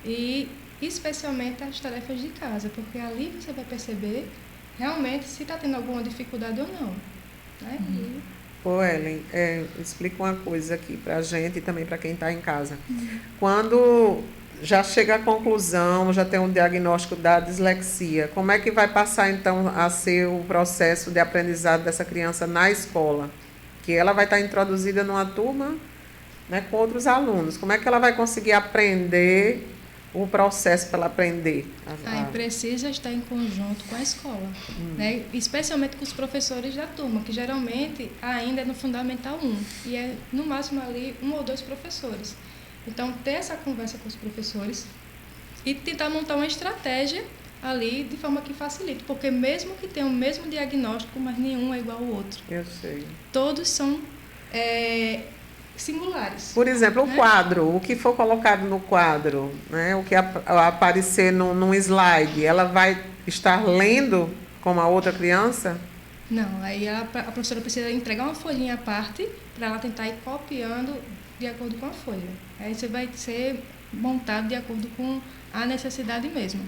E especialmente as tarefas de casa, porque ali você vai perceber realmente se está tendo alguma dificuldade ou não, né? Ellen, explica uma coisa aqui para a gente e também para quem está em casa. Quando já chega à conclusão, já tem um diagnóstico da dislexia, como é que vai passar então a ser o processo de aprendizado dessa criança na escola? Que ela vai estar introduzida numa turma, né, com outros alunos. Como é que ela vai conseguir aprender o processo para ela aprender? Aí precisa estar em conjunto com a escola, né? Especialmente com os professores da turma, que geralmente ainda é no Fundamental 1, e é no máximo ali 1 ou 2 professores. Então, ter essa conversa com os professores e tentar montar uma estratégia ali de forma que facilite, porque mesmo que tenham o mesmo diagnóstico, mas nenhum é igual ao outro. Eu sei. Todos são singulares. Por exemplo, o quadro, o que for colocado no quadro, né, o que aparecer num slide, ela vai estar lendo como a outra criança? Não, aí a professora precisa entregar uma folhinha à parte para ela tentar ir copiando de acordo com a folha. Aí você vai ser montado de acordo com a necessidade mesmo.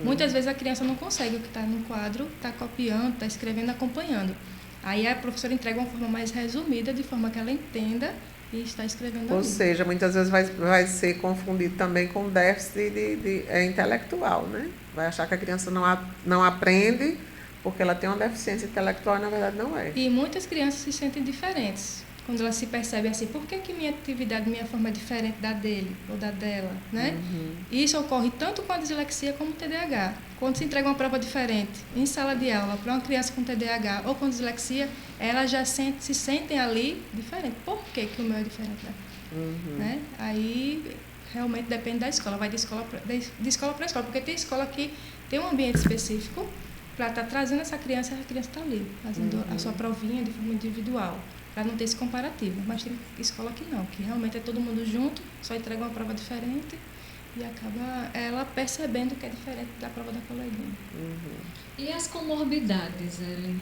Muitas vezes a criança não consegue o que está no quadro, está copiando, está escrevendo, acompanhando. Aí a professora entrega uma forma mais resumida, de forma que ela entenda e está escrevendo Ou ali. seja, muitas vezes vai ser confundido também com déficit intelectual, né? Vai achar que a criança não aprende porque ela tem uma deficiência intelectual e, na verdade, não é. E muitas crianças se sentem diferentes quando elas se percebem assim, por que minha atividade, minha forma é diferente da dele ou da dela, né? E isso ocorre tanto com a dislexia como o TDAH. Quando se entrega uma prova diferente em sala de aula para uma criança com TDAH ou com dislexia, elas já se sentem ali diferente. Por que o meu é diferente? Né? Aí realmente depende da escola, vai de escola para escola, porque tem escola que tem um ambiente específico para estar trazendo essa criança, a criança está ali, fazendo a sua provinha de forma individual, para não ter esse comparativo. Mas tem escola que não, que realmente é todo mundo junto, só entrega uma prova diferente e acaba ela percebendo que é diferente da prova da coleguinha. E as comorbidades, Ellen?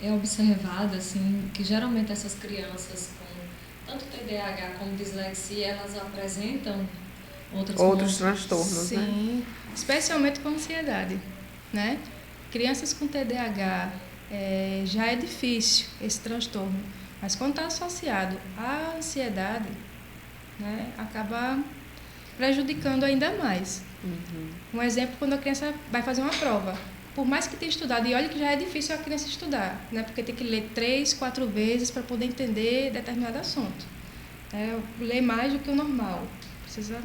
É observado assim, que geralmente essas crianças com tanto TDAH como dislexia, elas apresentam outros transtornos, né? Sim, especialmente com ansiedade, né? Crianças com TDAH já é difícil esse transtorno, mas quando está associado à ansiedade, né, acaba prejudicando ainda mais. Um exemplo, quando a criança vai fazer uma prova, por mais que tenha estudado, e olha que já é difícil a criança estudar, né, porque tem que ler 3, 4 vezes para poder entender determinado assunto. Ler mais do que o normal, precisa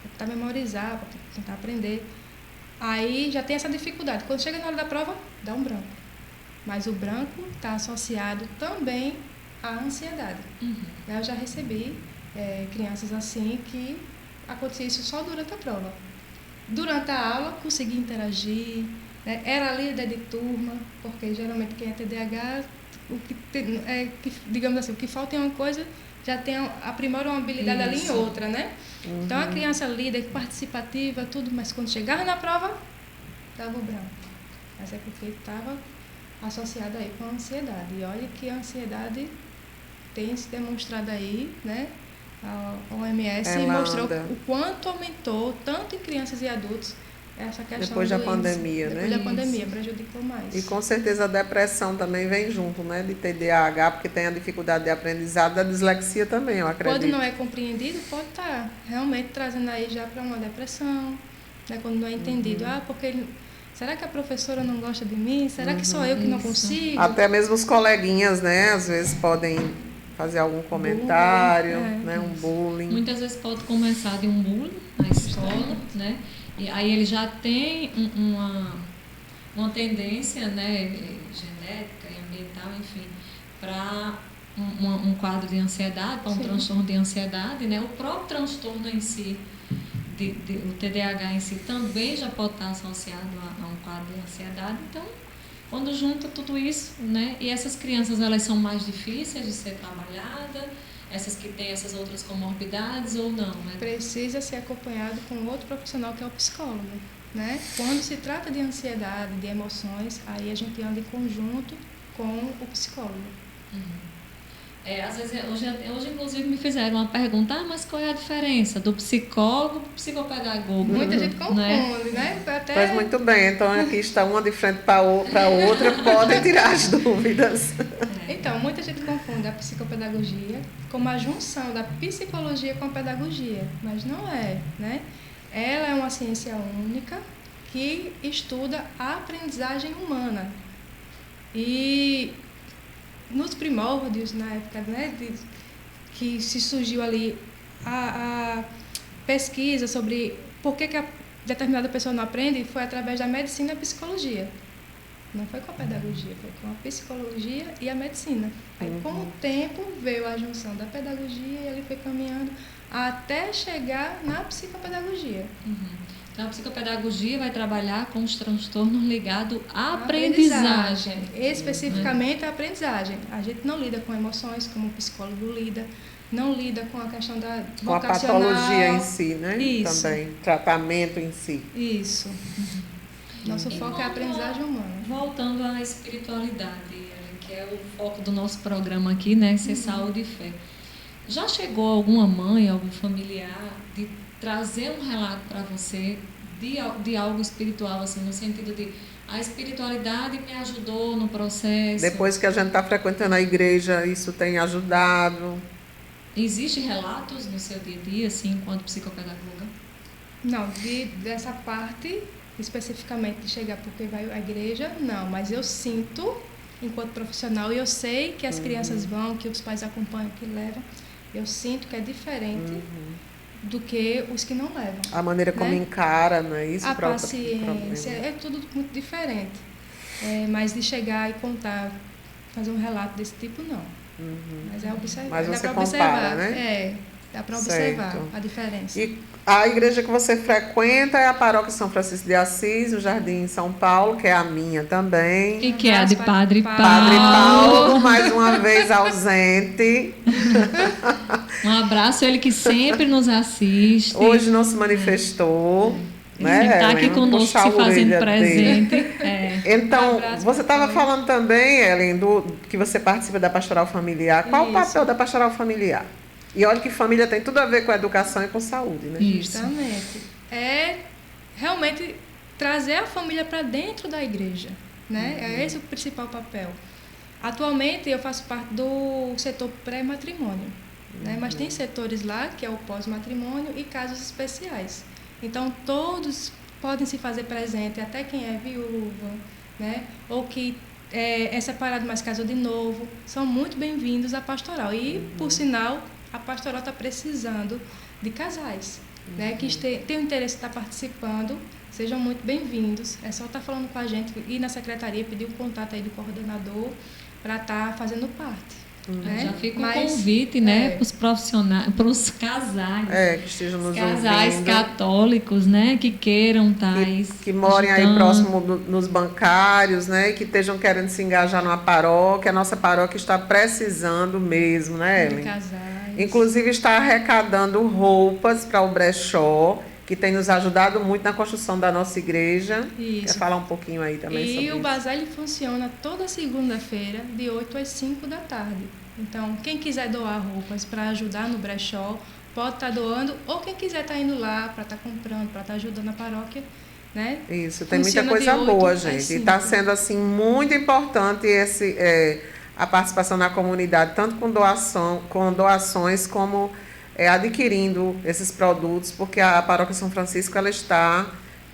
tentar memorizar, para tentar aprender. Aí já tem essa dificuldade. Quando chega na hora da prova, dá um branco. Mas o branco está associado também à ansiedade. Eu já recebi crianças assim que acontecia isso só durante a prova. Durante a aula, conseguia interagir, né? Era líder de turma, porque geralmente quem é TDAH, digamos assim, o que falta em uma coisa, já tem aprimora uma habilidade ali em outra, né? Então a criança líder, participativa, tudo, mas quando chegava na prova, dava o branco. Mas é porque estava associado aí com a ansiedade. E olha que a ansiedade tem se demonstrado aí, né? A OMS mostrou o quanto aumentou, tanto em crianças e adultos, essa questão depois da pandemia, depois da pandemia, prejudicou mais. E com certeza a depressão também vem junto, né? De TDAH, porque tem a dificuldade de aprendizado, da dislexia também, eu acredito. Quando não é compreendido, pode estar realmente trazendo aí já para uma depressão, né? Quando não é entendido. Porque será que a professora não gosta de mim? Será que sou eu que não consigo? Até mesmo os coleguinhas, né? Às vezes podem fazer algum comentário, né? Um bullying. Muitas vezes pode começar de um bullying na escola, né? E aí ele já tem uma tendência, né, genética e ambiental, enfim, para um quadro de ansiedade, para um transtorno de ansiedade, né? O próprio transtorno em si, o TDAH em si, também já pode estar associado a um quadro de ansiedade. Então, quando junta tudo isso, né? E essas crianças, elas são mais difíceis de ser trabalhadas, essas que têm essas outras comorbidades ou não, né? Precisa ser acompanhado com outro profissional que é o psicólogo, né? Quando se trata de ansiedade, de emoções, aí a gente anda em conjunto com o psicólogo. Às vezes, hoje inclusive me fizeram uma pergunta, mas qual é a diferença do psicólogo para o psicopedagogo? Muita gente confunde, né? Faz muito bem, então aqui está uma de frente para a outra, podem tirar as dúvidas. Então, muita gente confunde a psicopedagogia como a junção da psicologia com a pedagogia, mas não é, né? Ela é uma ciência única que estuda a aprendizagem humana. E nos primórdios, na época, né, que se surgiu ali a pesquisa sobre por que a determinada pessoa não aprende, foi através da medicina e da psicologia. Não foi com a pedagogia, foi com a psicologia e a medicina. Aí, com o tempo, veio a junção da pedagogia e ele foi caminhando até chegar na psicopedagogia. Então, a psicopedagogia vai trabalhar com os transtornos ligados à aprendizagem. Especificamente a aprendizagem. A gente não lida com emoções, como o psicólogo lida, não lida com a questão da com a patologia em si, né? Isso. Também, tratamento em si. Isso. Nosso foco é a aprendizagem humana. voltando à espiritualidade, Ellen, que é o foco do nosso programa aqui, né? Ser saúde e fé. Já chegou alguma mãe, algum familiar, de trazer um relato para você de algo espiritual, assim, no sentido de a espiritualidade me ajudou no processo? Depois que a gente está frequentando a igreja, isso tem ajudado? Existem relatos no seu dia a dia, assim, enquanto psicopedagoga? Não, dessa parte, especificamente de chegar porque vai à igreja, não. Mas eu sinto, enquanto profissional, e eu sei que as crianças vão, que os pais acompanham, que levam, eu sinto que é diferente do que os que não levam. A maneira como encara, não é isso? A paciência, é tudo muito diferente. Mas de chegar e contar, fazer um relato desse tipo, não. Mas é observar. Mas você dá pra compara, observar, né? Dá para observar Certo. a diferença. E a igreja que você frequenta é a Paróquia São Francisco de Assis, no Jardim em São Paulo, que é a minha também. E que é a de Padre Paulo. Padre Paulo, mais uma vez ausente. Um abraço, ele que sempre nos assiste. Hoje não se manifestou. Ele né, está aqui Ellen? conosco, Puxar se a fazendo orelha presente. dele. Então, você estava falando também, Ellen, que você participa da pastoral familiar. Qual o papel da pastoral familiar? E olha que família tem tudo a ver com educação e com saúde, né? Justamente. É realmente trazer a família para dentro da igreja, né? É esse o principal papel. Atualmente eu faço parte do setor pré-matrimônio, né? Mas tem setores lá que é o pós-matrimônio e casos especiais. Então todos podem se fazer presente, até quem é viúva, né? Ou que é separado, mas casou de novo, são muito bem-vindos à pastoral. E, por sinal, a pastoral está precisando de casais, né, que tem o interesse de estar participando. Sejam muito bem-vindos. É só estar falando com a gente, ir na secretaria, pedir o contato aí do coordenador para estar fazendo parte. Né? Já fica um convite, né, para os profissionais, para os casais. Que estejam nos casais ouvindo. Católicos, né, que queiram que morem aí próximo nos bancários, né, que estejam querendo se engajar numa paróquia. A nossa paróquia está precisando mesmo, né, Ellen? Casais. Inclusive está arrecadando roupas para o brechó, que tem nos ajudado muito na construção da nossa igreja. Isso. Quer falar um pouquinho aí também sobre isso? E o bazar ele funciona toda segunda-feira, de 8 às 5 da tarde. Então, quem quiser doar roupas para ajudar no brechó, pode estar doando, ou quem quiser estar indo lá para estar comprando, para estar ajudando a paróquia, né? Isso, tem Funciona muita coisa de 8 boa, às gente. E 5. está sendo, assim, muito importante a participação na comunidade, tanto com doações como adquirindo esses produtos, porque a Paróquia São Francisco ela está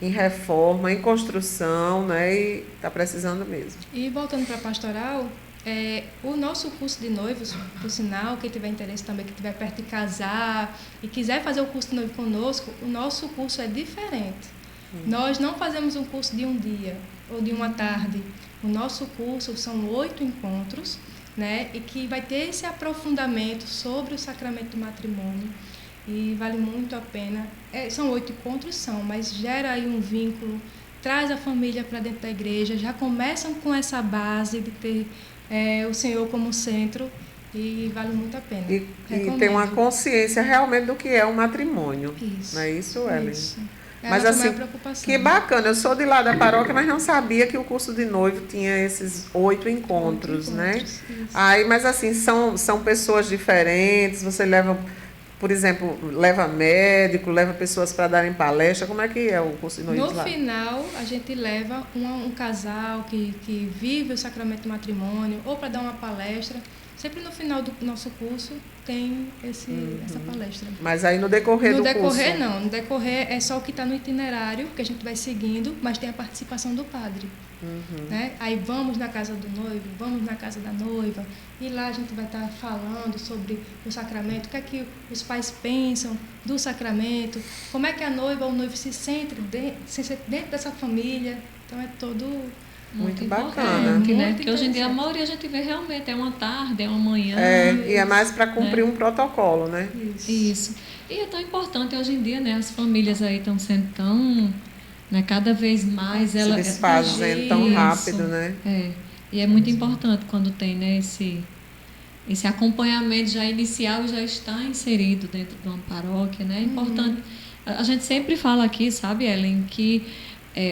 em reforma, em construção, né, e está precisando mesmo. E voltando para a pastoral, o nosso curso de noivos, por sinal, quem tiver interesse também, que tiver perto de casar e quiser fazer o curso de noivo conosco, o nosso curso é diferente. Nós não fazemos um curso de um dia ou de uma tarde. O nosso curso são 8 encontros, né, e que vai ter esse aprofundamento sobre o sacramento do matrimônio. E vale muito a pena. São 8 encontros, mas gera aí um vínculo, traz a família para dentro da igreja, já começam com essa base de ter o Senhor como centro, e vale muito a pena. E tem uma consciência realmente do que é um matrimônio. Isso. Não é isso, Ellen? Isso. Mas assim, que bacana, eu sou de lá da paróquia, mas não sabia que o curso de noivo tinha esses 8 encontros, né? Isso. Mas assim, são pessoas diferentes, você leva, por exemplo, leva médico, leva pessoas para darem palestra, como é que é o curso de noivo lá? No final, a gente leva um casal que vive o sacramento do matrimônio, ou para dar uma palestra. Sempre no final do nosso curso tem essa palestra. Mas aí no decorrer do curso? No decorrer não, no decorrer é só o que está no itinerário, que a gente vai seguindo, mas tem a participação do padre. Né? Aí vamos na casa do noivo, vamos na casa da noiva, e lá a gente vai estar falando sobre o sacramento, o que é que os pais pensam do sacramento, como é que a noiva ou o noivo se sente dentro dessa família. Então é todo... Muito importante, bacana. né? Porque hoje em dia a maioria a gente vê realmente, é uma tarde, é uma manhã. E é mais para cumprir um protocolo, né? Isso. E é tão importante hoje em dia, né? As famílias aí estão sendo tão, né? Cada vez mais Se desfazendo tão rápido, né? E é muito importante quando tem, né, esse acompanhamento já inicial, já está inserido dentro de uma paróquia, né? É importante. A gente sempre fala aqui, sabe, Ellen, que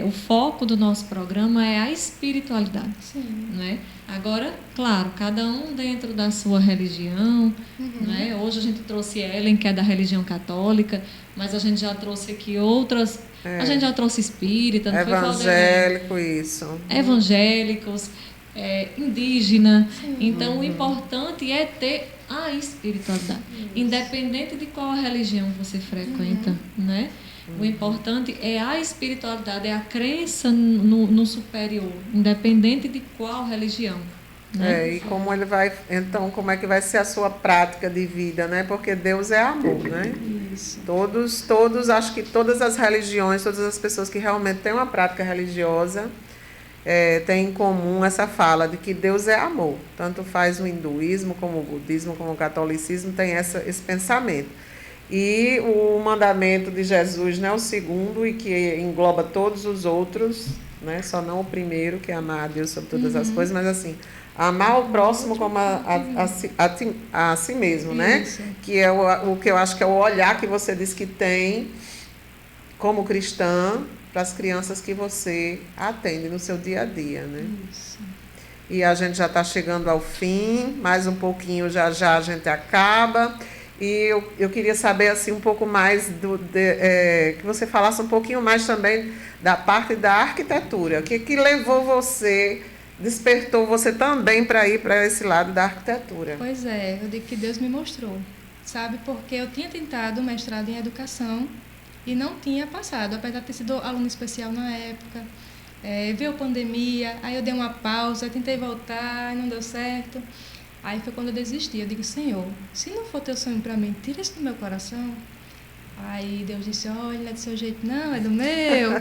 o foco do nosso programa é a espiritualidade. Sim. Né? Agora, claro, cada um dentro da sua religião. Né? Hoje a gente trouxe Ellen, que é da religião católica, mas a gente já trouxe aqui outras. A gente já trouxe espírita, não evangélico, isso. Evangélicos, indígena. Então, o importante é ter a espiritualidade, independente de qual religião você frequenta, né? O importante é a espiritualidade, é a crença no superior, independente de qual religião. Né? E como ele vai, então, como é que vai ser a sua prática de vida, né? Porque Deus é amor, né? Isso. Todos, acho que todas as religiões, todas as pessoas que realmente têm uma prática religiosa, têm em comum essa fala de que Deus é amor. Tanto faz o hinduísmo, como o budismo, como o catolicismo, tem esse pensamento. E o mandamento de Jesus, né, o segundo, e que engloba todos os outros, né, só não o primeiro, que é amar a Deus sobre todas as coisas, mas assim, amar o próximo como a si mesmo, né? Isso. Que é o que eu acho que é o olhar que você diz que tem como cristã para as crianças que você atende no seu dia a dia, né? Isso. E a gente já está chegando ao fim, mais um pouquinho já a gente acaba. E eu queria saber assim, um pouco mais, que você falasse um pouquinho mais também da parte da arquitetura. O que levou você, despertou você também para ir para esse lado da arquitetura? Pois é, eu digo que Deus me mostrou, sabe? Porque eu tinha tentado mestrado em educação e não tinha passado, apesar de ter sido aluno especial na época. Veio a pandemia, aí eu dei uma pausa, tentei voltar, não deu certo. Aí foi quando eu desisti. Eu digo, Senhor, se não for teu sonho para mim, tira isso do meu coração. Aí Deus disse, olha, não é do seu jeito não, é do meu.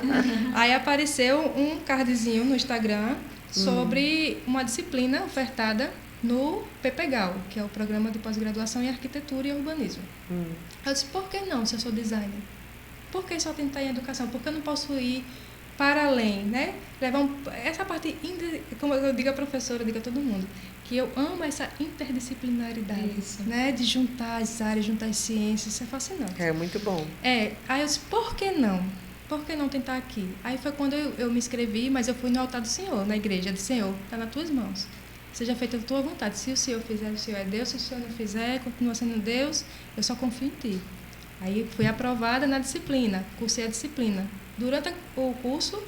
Aí apareceu um cardzinho no Instagram sobre uma disciplina ofertada no PPGAU, que é o Programa de Pós-Graduação em Arquitetura e Urbanismo. Eu disse, por que não, se eu sou designer? Por que só tentar em educação? Por que eu não posso ir para além, né? Levar essa parte, como eu digo à professora, eu digo a todo mundo, que eu amo essa interdisciplinaridade, né? De juntar as áreas, juntar as ciências, isso é fascinante. É muito bom. Aí eu disse, por que não? Por que não tentar aqui? Aí foi quando eu me inscrevi, mas eu fui no altar do Senhor, na igreja. Eu disse, Senhor, está nas tuas mãos. Seja feita a tua vontade. Se o Senhor fizer, o Senhor é Deus. Se o Senhor não fizer, continua sendo Deus. Eu só confio em Ti. Aí fui aprovada na disciplina, cursei a disciplina. Durante o curso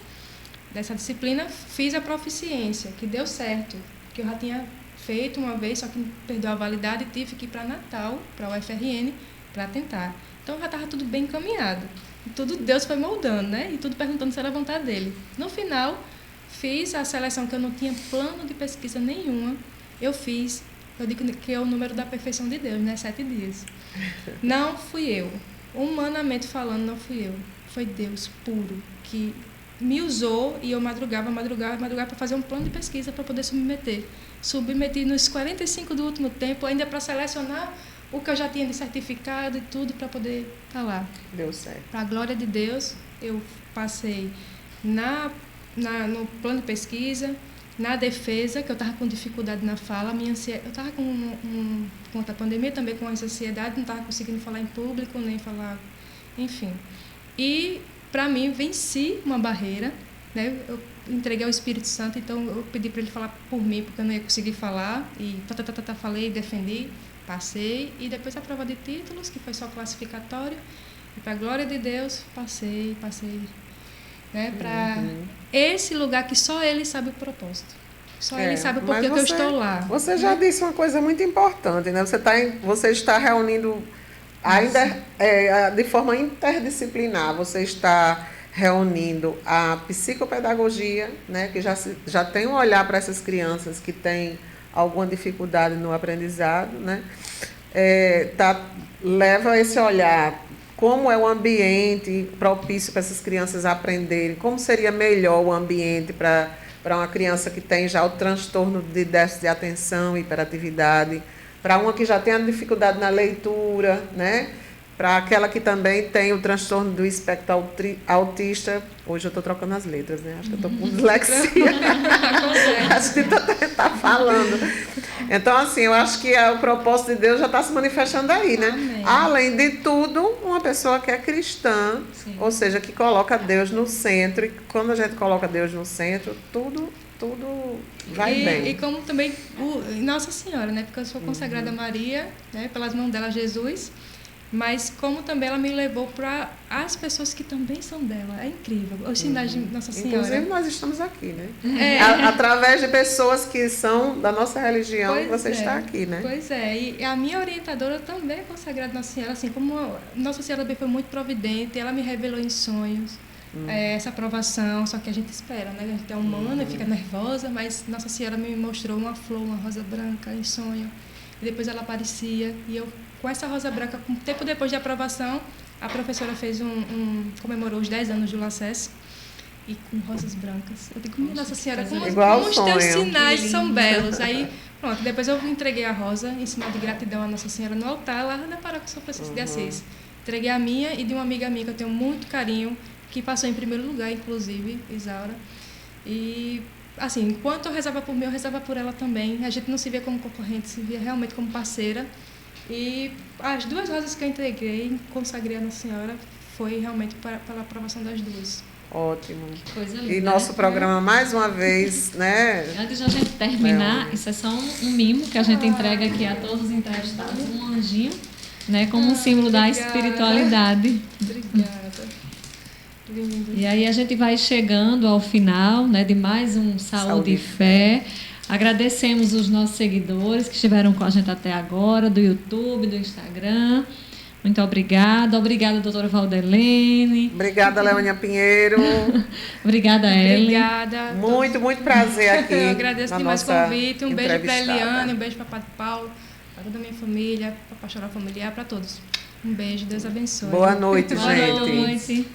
dessa disciplina, fiz a proficiência, que deu certo, que eu já tinha feito uma vez, só que perdeu a validade e tive que ir para Natal, para o UFRN, para tentar. Então já estava tudo bem encaminhado. E tudo Deus foi moldando, né? E tudo perguntando se era a vontade dele. No final, fiz a seleção que eu não tinha plano de pesquisa nenhuma. Eu fiz, eu digo que é o número da perfeição de Deus, né? 7 dias. Não fui eu. Humanamente falando, não fui eu. Foi Deus puro, que me usou e eu madrugava para fazer um plano de pesquisa para poder submeter. Submeti nos 45 do último tempo, ainda para selecionar o que eu já tinha de certificado e tudo para poder estar lá. Deu certo. Para a glória de Deus, eu passei no plano de pesquisa, na defesa, que eu estava com dificuldade na fala, eu estava com a pandemia também, com essa ansiedade, não estava conseguindo falar em público, nem falar, enfim. E, para mim, venci uma barreira, né? Eu entreguei ao Espírito Santo, então eu pedi para ele falar por mim, porque eu não ia conseguir falar, e falei, defendi, passei, e depois a prova de títulos, que foi só classificatório, e para a glória de Deus, passei, né? Para esse lugar que só Ele sabe o propósito. Só Ele sabe o porquê que eu estou lá. Você já disse uma coisa muito importante, né? Você está reunindo ainda de forma interdisciplinar, você está reunindo a psicopedagogia, né, que já tem um olhar para essas crianças que têm alguma dificuldade no aprendizado, né? Leva esse olhar, como é o ambiente propício para essas crianças aprenderem, como seria melhor o ambiente para uma criança que tem já o transtorno de déficit de atenção e hiperatividade, para uma que já tem a dificuldade na leitura, né? Para aquela que também tem o transtorno do espectro autista. Hoje eu estou trocando as letras, né? Acho que eu estou com dislexia. Acho que está falando. Então, assim, eu acho que o propósito de Deus já está se manifestando aí, né? Amém. Além de tudo, uma pessoa que é cristã, Sim. ou seja, que coloca Deus no centro. E quando a gente coloca Deus no centro, tudo vai bem. E como também Nossa Senhora, né? Porque eu sou consagrada a Maria, né? Pelas mãos dela, Jesus. Mas como também ela me levou para as pessoas que também são dela. É incrível. Os sinais de Nossa Senhora. Inclusive, nós estamos aqui, né? É. Através de pessoas que são da nossa religião, Pois você é. está aqui, né? Pois é, e a minha orientadora também é consagrada Nossa Senhora, assim como Nossa Senhora também foi muito providente, ela me revelou em sonhos essa aprovação, só que a gente espera, né? A gente é humana e fica nervosa, mas Nossa Senhora me mostrou uma flor, uma rosa branca em sonho, e depois ela aparecia, e eu com essa rosa branca, um tempo depois de aprovação, a professora fez comemorou os 10 anos do LACES, e com rosas brancas. Eu digo, minha Nossa Senhora, como os teus sinais são belos. Aí, pronto, depois eu entreguei a rosa em sinal de gratidão à Nossa Senhora no altar, lá na Paróquia São Francisco de Assis. Entreguei a minha e de uma amiga minha que eu tenho muito carinho, que passou em primeiro lugar, inclusive, Isaura. E, assim, enquanto eu rezava por mim, eu rezava por ela também. A gente não se via como concorrente, se via realmente como parceira. E as 2 rosas que eu entreguei, consagrei a Nossa Senhora, foi realmente pela aprovação das 2. Ótimo. Que coisa linda. E nosso programa, mais uma vez, né? Antes de a gente terminar, isso é só um mimo que a gente entrega aqui a todos os entrevistados, um anjinho, né, como um símbolo da espiritualidade. Obrigada. Lindo. E aí a gente vai chegando ao final, né, de mais um Saúde e Fé. Agradecemos os nossos seguidores que estiveram com a gente até agora, do YouTube, do Instagram. Muito obrigada. Obrigada, doutora Valdelene. Obrigada, Leônia Pinheiro. Obrigada, Ellen. Obrigada. Muito prazer aqui. Eu agradeço na demais o nossa convite. Um beijo para entrevistada. Eliane, um beijo para Padre Paulo, para toda a minha família, para a Pastoral Familiar, para todos. Um beijo, Deus abençoe. Boa noite, Boa gente. noite.